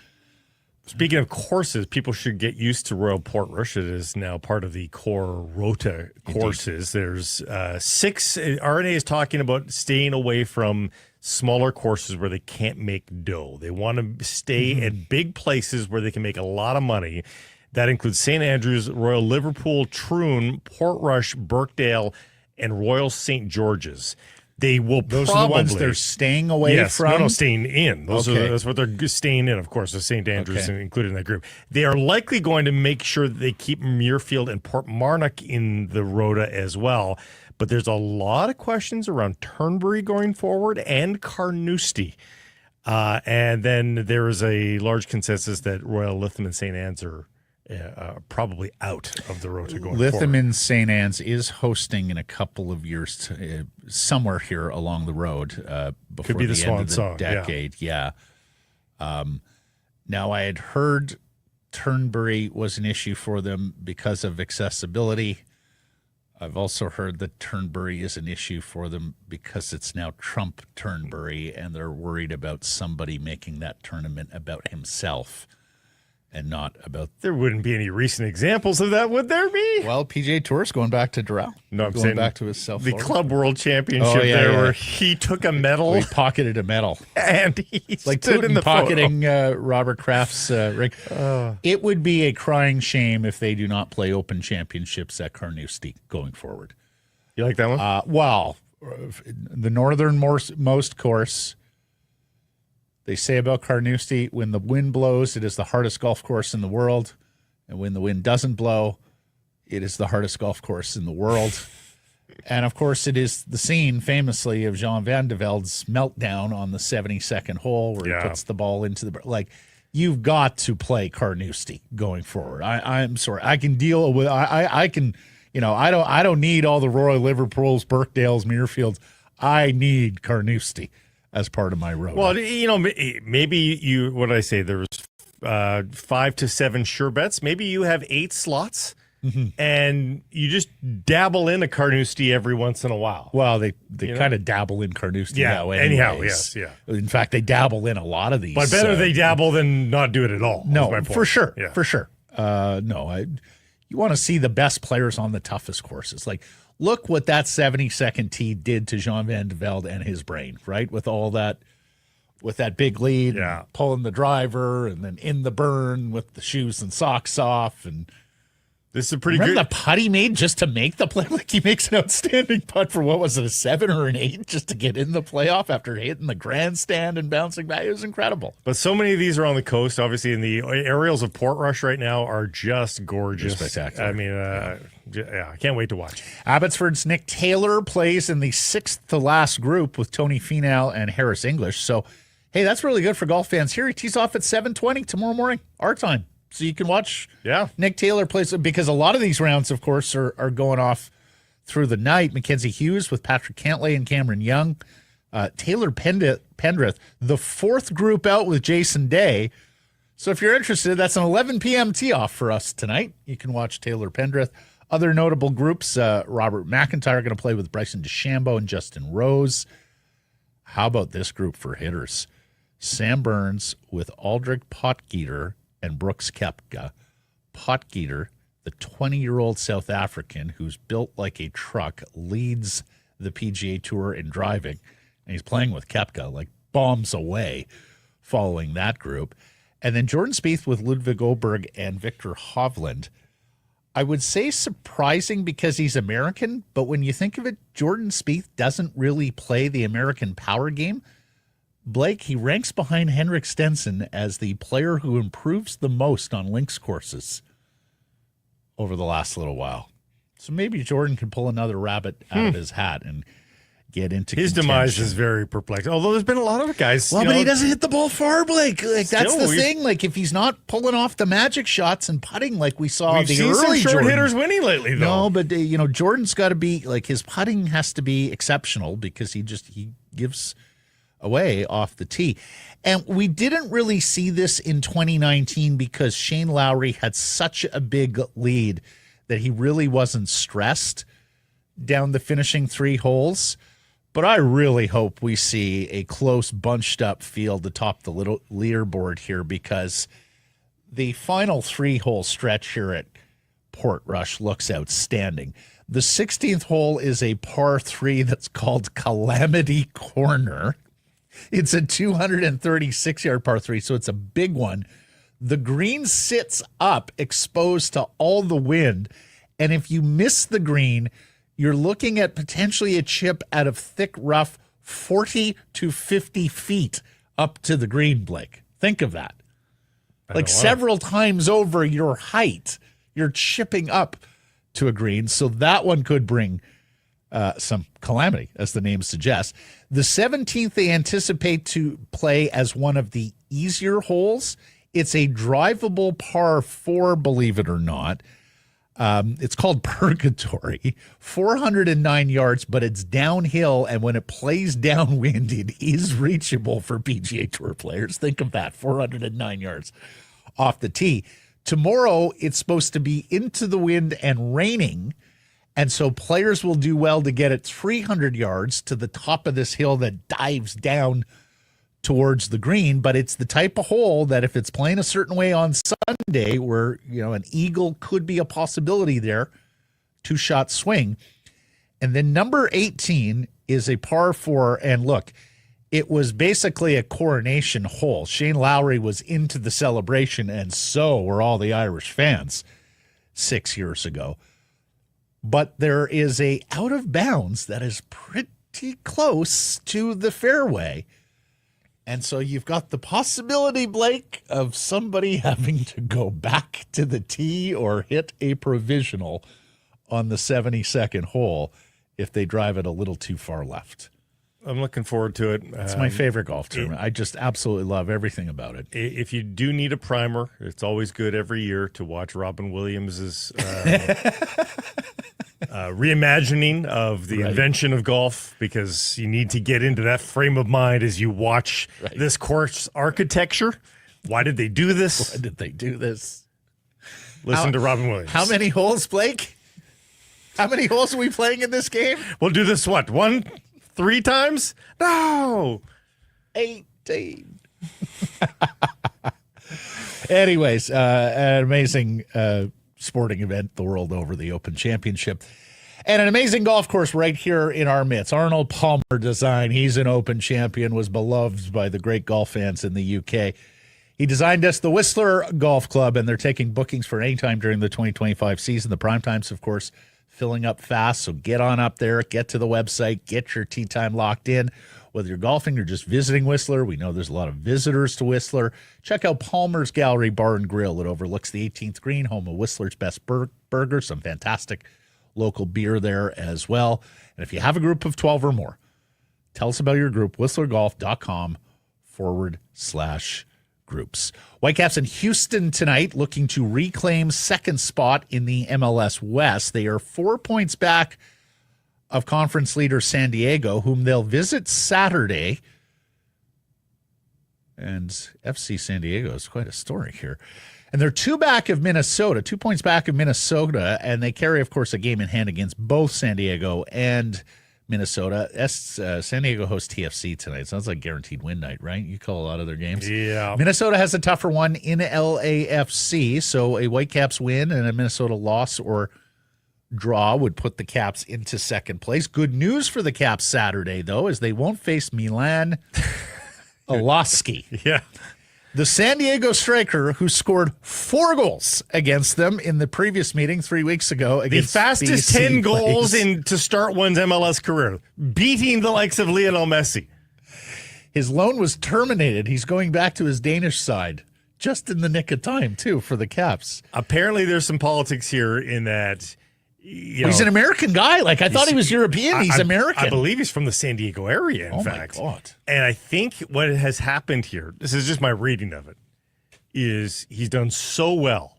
Speaking of courses, people should get used to Royal Portrush. It is now part of the core Rota courses. Indeed. There's 6. RNA is talking about staying away from smaller courses where they can't make dough. They want to stay at big places where they can make a lot of money. That includes St. Andrews, Royal Liverpool, Troon, Portrush, Birkdale, and Royal St. George's. They will Those are the ones they're staying away from? No, staying in. That's what they're staying in, of course, is St. Andrews included in that group. They are likely going to make sure that they keep Muirfield and Portmarnock in the Rota as well. But there's a lot of questions around Turnberry going forward and Carnoustie. And then there is a large consensus that Royal Lytham and St. Anne's are probably out of the Rota going forward. Lytham and St. Anne's is hosting in a couple of years somewhere here along the road before Could be the end of the song decade. Yeah. Now, I had heard Turnberry was an issue for them because of accessibility. I've also heard that Turnberry is an issue for them because it's now Trump Turnberry, and they're worried about somebody making that tournament about himself and not about... There wouldn't be any recent examples of that, would there be? Well, PGA Tour's going back to Doral. No, I'm going saying back to his self. The Club World Championship where he took a medal. Well, he pocketed a medal. And he like stood in the pocketing Robert Kraft's ring. It would be a crying shame if they do not play Open Championships at Carnoustie going forward. You like that one? Well, the northernmost course... They say about Carnoustie, when the wind blows, it is the hardest golf course in the world. And when the wind doesn't blow, it is the hardest golf course in the world. And, of course, it is the scene, famously, of Jean Van de Velde's meltdown on the 72nd hole where he puts the ball into the... Like, you've got to play Carnoustie going forward. I'm sorry. I can deal with... I can... I don't need all the Royal Liverpools, Birkdales, Muirfields. I need Carnoustie as part of my road. Well, maybe what did I say? There was 5 to 7 sure bets. Maybe you have 8 slots, and you just dabble in a Carnoustie every once in a while. Well, they kind of dabble in Carnoustie now anyways. Anyhow, yes, yeah. In fact, they dabble in a lot of these. But better they dabble than not do it at all. No, for sure, for sure. You want to see the best players on the toughest courses. Like, look what that 72nd tee did to Jean Van de Velde and his brain, right? With all that, with that big lead, pulling the driver, and then in the burn with the shoes and socks off. And this is a pretty Remember the putt he made just to make the play? Like, he makes an outstanding putt for, what was it, a 7 or an 8 just to get in the playoff after hitting the grandstand and bouncing back. It was incredible. But so many of these are on the coast, obviously, and the aerials of Portrush right now are just gorgeous. They're spectacular. I mean, I can't wait to watch. Abbotsford's Nick Taylor plays in the 6th to last group with Tony Finau and Harris English. So, hey, that's really good for golf fans. Here he tees off at 7:20 tomorrow morning, our time. So you can watch Nick Taylor play, because a lot of these rounds, of course, are going off through the night. Mackenzie Hughes with Patrick Cantlay and Cameron Young. Taylor Pendrith, the 4th group out with Jason Day. So if you're interested, that's an 11 p.m. tee-off for us tonight. You can watch Taylor Pendrith. Other notable groups, Robert McIntyre going to play with Bryson DeChambeau and Justin Rose. How about this group for hitters? Sam Burns with Aldrich Potgieter and Brooks Koepka. Potgieter, the 20-year-old South African who's built like a truck, leads the PGA Tour in driving, and he's playing with Koepka, like bombs away following that group. And then Jordan Spieth with Ludwig Oberg and Victor Hovland. I would say surprising because he's American, but when you think of it, Jordan Spieth doesn't really play the American power game. Blake, he ranks behind Henrik Stenson as the player who improves the most on links courses over the last little while. So maybe Jordan can pull another rabbit out of his hat and get into his contention. demise is very perplexing. Although there's been a lot of guys. Well, but he doesn't hit the ball far, Blake. Like that's the Still, thing. Like if he's not pulling off the magic shots and putting like we saw We've the seen early some short Jordan. hitters winning lately, though. No, but Jordan's got to be like his putting has to be exceptional because he gives away off the tee. And we didn't really see this in 2019 because Shane Lowry had such a big lead that he really wasn't stressed down the finishing 3 holes. But I really hope we see a close, bunched-up field atop the little leaderboard here because the final 3-hole stretch here at Portrush looks outstanding. The 16th hole is a par 3 that's called Calamity Corner. It's a 236-yard par 3, so it's a big one. The green sits up, exposed to all the wind, and if you miss the green, you're looking at potentially a chip out of thick rough 40 to 50 feet up to the green, Blake. Think of that. Like several times over your height, you're chipping up to a green. So that one could bring some calamity, as the name suggests. The 17th they anticipate to play as one of the easier holes. It's a drivable par 4, believe it or not. It's called Purgatory, 409 yards, but it's downhill. And when it plays downwind, it is reachable for PGA Tour players. Think of that, 409 yards off the tee. Tomorrow, it's supposed to be into the wind and raining. And so players will do well to get it 300 yards to the top of this hill that dives down towards the green, but it's the type of hole that if it's playing a certain way on Sunday where, an eagle could be a possibility there, 2-shot swing. And then number 18 is a par 4. And look, it was basically a coronation hole. Shane Lowry was into the celebration, and so were all the Irish fans 6 years ago. But there is a out of bounds that is pretty close to the fairway. And so you've got the possibility, Blake, of somebody having to go back to the tee or hit a provisional on the 72nd hole if they drive it a little too far left. I'm looking forward to it. It's my favorite golf tournament. I just absolutely love everything about it. If you do need a primer, it's always good every year to watch Robin Williams' reimagining of the invention of golf, because you need to get into that frame of mind as you watch this course architecture. Why did they do this? Why did they do this? Listen to Robin Williams. How many holes, Blake? How many holes are we playing in this game? We'll do this, 3 times? No. 18. Anyways, an amazing sporting event the world over, the Open Championship. And an amazing golf course right here in our midst. Arnold Palmer Design. He's an Open champion, was beloved by the great golf fans in the UK. He designed us the Whistler Golf Club, and they're taking bookings for any time during the 2025 season. The prime times, of course, filling up fast. So get on up there, get to the website, get your tee time locked in. Whether you're golfing or just visiting Whistler, we know there's a lot of visitors to Whistler. Check out Palmer's Gallery Bar and Grill. It overlooks the 18th green, home of Whistler's best burger, some fantastic local beer there as well. And if you have a group of 12 or more, tell us about your group, whistlergolf.com/groups. Whitecaps in Houston tonight, looking to reclaim second spot in the MLS West. They are 4 points back of conference leader San Diego, whom they'll visit Saturday. And FC San Diego is quite a story here. And they're 2 back of Minnesota, 2 points back of Minnesota, and they carry, of course, a game in hand against both San Diego and Minnesota. San Diego hosts TFC tonight. Sounds like guaranteed win night, right? You call a lot of their games. Yeah. Minnesota has a tougher one in LAFC, so a Whitecaps win and a Minnesota loss or draw would put the Caps into second place. Good news for the Caps Saturday, though, is they won't face Milan Olaski. Yeah. The San Diego striker who scored 4 goals against them in the previous meeting 3 weeks ago. The Against fastest BC 10 goals plays. to start one's MLS career, beating the likes of Lionel Messi. His loan was terminated. He's going back to his Danish side just in the nick of time, too, for the Caps. Apparently, there's some politics here in that. He's an American guy. Like, I thought he was European. He's American. I believe he's from the San Diego area, in fact. Oh, my God. And I think what has happened here, this is just my reading of it, is he's done so well.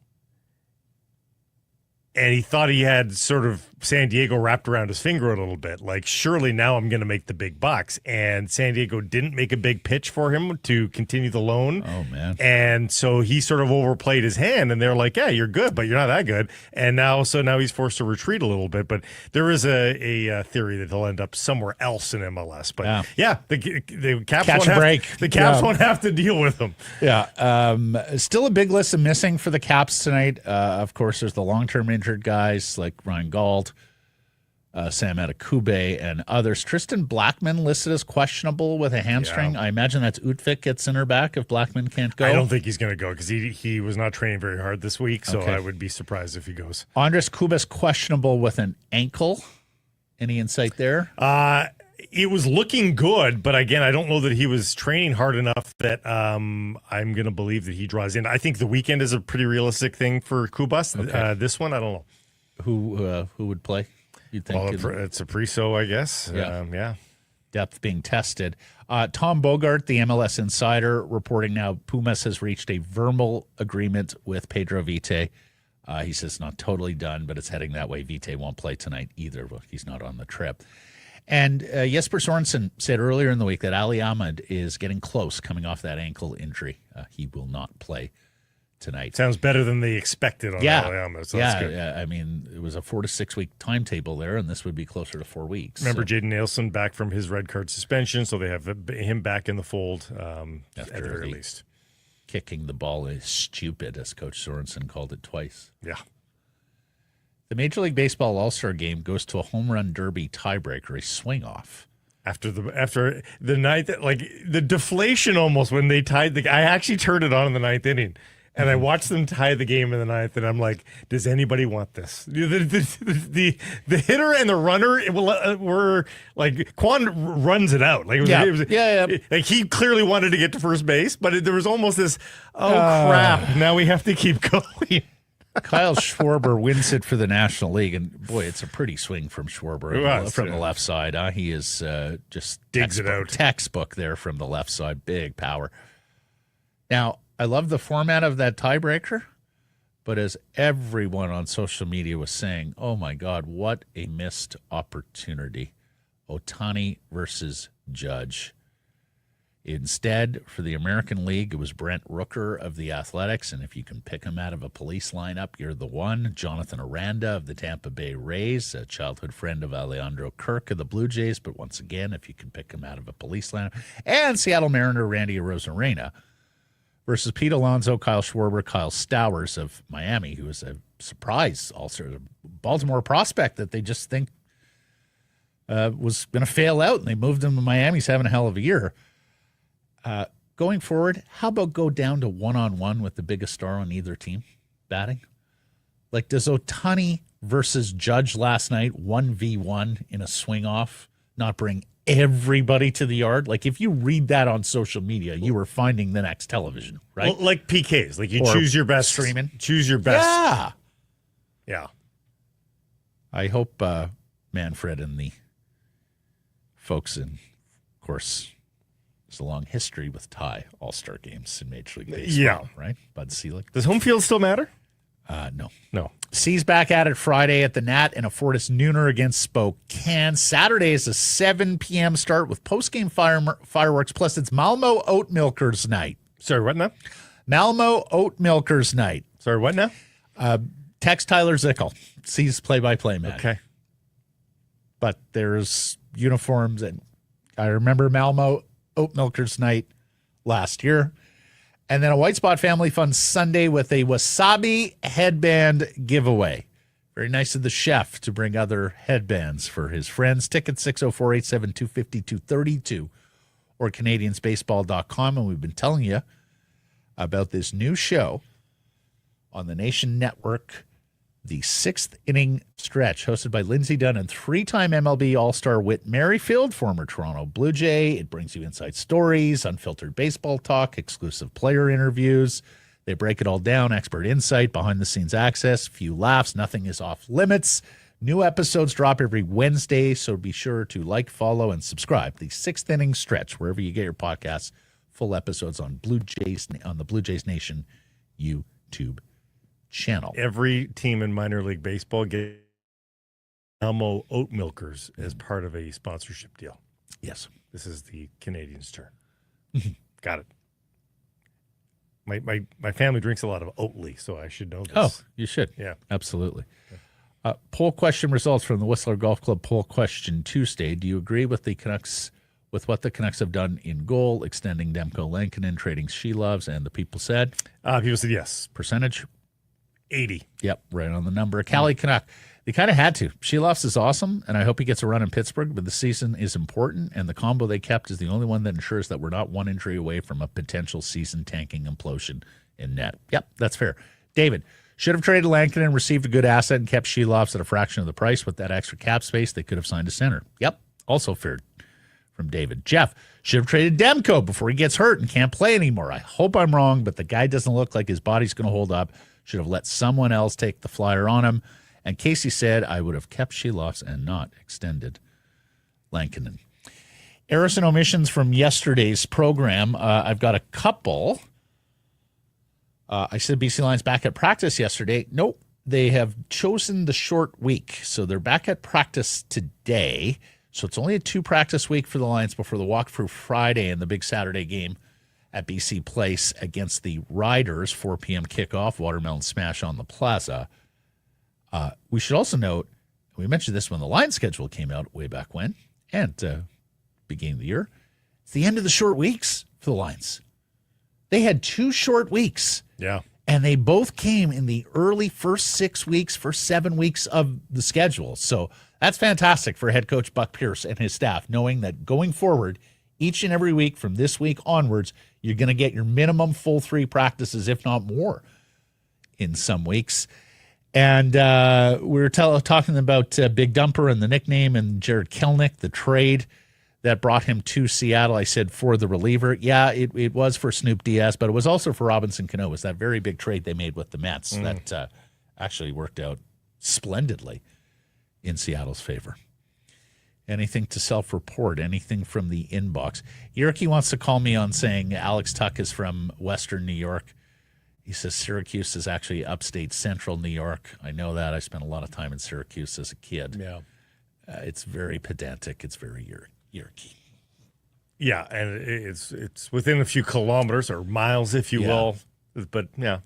And he thought he had sort of San Diego wrapped around his finger a little bit. Like, surely now I'm going to make the big bucks. And San Diego didn't make a big pitch for him to continue the loan. Oh, man. And so he sort of overplayed his hand. And they're like, yeah, you're good, but you're not that good. And now he's forced to retreat a little bit. But there is a theory that he'll end up somewhere else in MLS. But yeah, the Caps won't have to deal with him. Yeah. Still a big list of missing for the Caps tonight. Of course, there's the long-term injured guys like Ryan Gauld, Sam Adekugbe, and others. Tristan Blackman listed as questionable with a hamstring. Yeah. I imagine that's Utvik at center back if Blackman can't go. I don't think he's going to go because he was not training very hard this week, so I would be surprised if he goes. Andres Kubas questionable with an ankle. Any insight there? It was looking good, but again, I don't know that he was training hard enough that I'm going to believe that he draws in. I think the weekend is a pretty realistic thing for Kubas. Okay. This one, I don't know. Who would play? You think? Well, it's a Priso, I guess. Yeah. Depth being tested. Tom Bogart, the MLS insider, reporting now Pumas has reached a verbal agreement with Pedro Vite. He says not totally done, but it's heading that way. Vite won't play tonight either. He's not on the trip. And Jesper Sorensen said earlier in the week that Ali Ahmed is getting close coming off that ankle injury. He will not play tonight. Sounds better than they expected on Ali Ahmed. So that's good. Yeah. I mean, it was a 4 to 6 week timetable there, and this would be closer to 4 weeks. Remember Jaden Nielsen back from his red card suspension, so they have him back in the fold at the very least. Kicking the ball is stupid, as Coach Sorensen called it twice. Yeah. The Major League Baseball All Star game goes to a home run derby tiebreaker, a swing off. After the ninth, like the deflation almost when they tied I actually turned it on in the ninth inning. And I watched them tie the game in the ninth, and I'm like, does anybody want this? The hitter and the runner were like, Quan runs it out. Like, like he clearly wanted to get to first base, but there was almost this, crap, now we have to keep going. Kyle Schwarber wins it for the National League, and boy, it's a pretty swing from Schwarber from the left side. He is just digs it out. Textbook there from the left side, big power. Now, I love the format of that tiebreaker, but as everyone on social media was saying, oh my God, what a missed opportunity. Ohtani versus Judge. Instead, for the American League, it was Brent Rooker of the Athletics, and if you can pick him out of a police lineup, you're the one. Jonathan Aranda of the Tampa Bay Rays, a childhood friend of Alejandro Kirk of the Blue Jays, but once again, if you can pick him out of a police lineup. And Seattle Mariner Randy Arozarena versus Pete Alonso, Kyle Schwarber, Kyle Stowers of Miami, who is a surprise also a Baltimore prospect that they just think was going to fail out, and they moved him to Miami. He's having a hell of a year. Going forward, how about go down to one-on-one with the biggest star on either team batting? Like, does Ohtani versus Judge last night, 1v1 in a swing-off, not bring everybody to the yard? Like, if you read that on social media, you are finding the next television, right? Well, like PKs. Like, you choose your best. Streaming. Choose your best. Yeah. Yeah. I hope Manfred and the folks in, of course, there's a long history with tie All-Star games in Major League Baseball, right? Bud Selig. Does home field still matter? No. C's back at it Friday at the Nat and a Fortis Nooner against Spokane. Saturday is a 7 p.m. start with post-game fireworks, plus it's Malmo Oat Milkers night. Sorry, what now? Malmo Oat Milkers night. Sorry, what now? Text Tyler Zickel, C's play-by-play man. Okay. But there's uniforms, and I remember Malmo Oat Milkers night last year. And then a White Spot Family Fun Sunday with a wasabi headband giveaway. Very nice of the chef to bring other headbands for his friends. Tickets 604-872-5232 or CanadiansBaseball.com. And we've been telling you about this new show on the Nation Network, the Sixth Inning Stretch, hosted by Lindsay Dunn and three-time MLB All Star Whit Merrifield, former Toronto Blue Jay. It brings you inside stories, unfiltered baseball talk, exclusive player interviews. They break it all down, expert insight, behind-the-scenes access, few laughs, nothing is off limits. New episodes drop every Wednesday, so be sure to like, follow, and subscribe. The Sixth Inning Stretch, wherever you get your podcasts, full episodes on the Blue Jays Nation YouTube channel. Every team in minor league baseball gets Elmo Oat Milkers as part of a sponsorship deal. Yes. This is the Canadians' turn. Got it. My family drinks a lot of Oatly, so I should know this. Oh, you should. Yeah. Absolutely. Poll question results from the Whistler Golf Club poll question Tuesday. Do you agree with the Canucks, with what the Canucks have done in goal, extending Demko Lankinen, trading Silovs, and the people said? People said yes. Percentage? 80. Yep, right on the number. Callie Canuck, they kind of had to. Silovs is awesome, and I hope he gets a run in Pittsburgh, but the season is important, and the combo they kept is the only one that ensures that we're not one injury away from a potential season-tanking implosion in net. Yep, that's fair. David, should have traded Lankinen and received a good asset and kept Silovs at a fraction of the price. With that extra cap space, they could have signed a center. Yep, also fair from David. Jeff, should have traded Demko before he gets hurt and can't play anymore. I hope I'm wrong, but the guy doesn't look like his body's going to hold up. Should have let someone else take the flyer on him. And Casey said, I would have kept Silovs and not extended Lankinen. Errors and omissions from yesterday's program. I've got a couple. I said BC Lions back at practice yesterday. Nope. They have chosen the short week. So they're back at practice today. So it's only a 2-practice week for the Lions before the walkthrough Friday and the big Saturday game at BC Place against the Riders, 4 p.m. kickoff, Watermelon Smash on the Plaza. We should also note, we mentioned this when the Lions schedule came out way back when, and beginning of the year, it's the end of the short weeks for the Lions. They had 2 short weeks. Yeah. And they both came in the early first 6 weeks, first 7 weeks of the schedule. So that's fantastic for head coach Buck Pierce and his staff, knowing that going forward, each and every week from this week onwards, you're going to get your minimum full 3 practices, if not more, in some weeks. And we were talking about Big Dumper and the nickname and Jared Kelnick, the trade that brought him to Seattle. I said for the reliever. Yeah, it was for Snoop Diaz, but it was also for Robinson Cano. It was that very big trade they made with the Mets that actually worked out splendidly in Seattle's favor. Anything to self-report, anything from the inbox. Yerky wants to call me on saying Alex Tuck is from Western New York. He says Syracuse is actually upstate central New York. I know that. I spent a lot of time in Syracuse as a kid. Yeah. It's very pedantic. It's very Yerky. Yeah, and it's within a few kilometers or miles, if you will. But, yeah,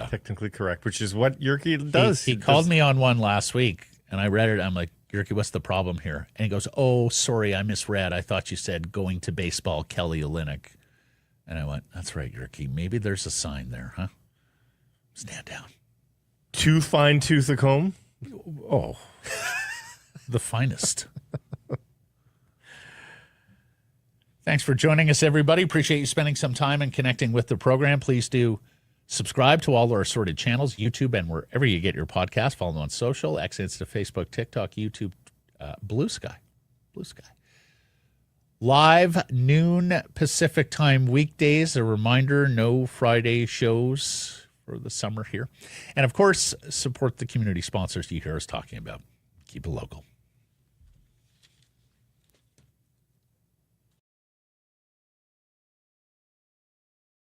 technically correct, which is what Yerky does. He called me on one last week, and I read it. I'm like, Yerky, what's the problem here? And he goes, oh, sorry, I misread. I thought you said going to baseball, Kelly Olynyk. And I went, that's right, Yerky. Maybe there's a sign there, huh? Stand down. Too fine tooth a comb? Oh, the finest. Thanks for joining us, everybody. Appreciate you spending some time and connecting with the program. Please do subscribe to all our assorted channels, YouTube, and wherever you get your podcast. Follow them on social, X, Insta, Facebook, TikTok, YouTube, Blue Sky. Live noon Pacific time weekdays. A reminder, no Friday shows for the summer here. And, of course, support the community sponsors you hear us talking about. Keep it local.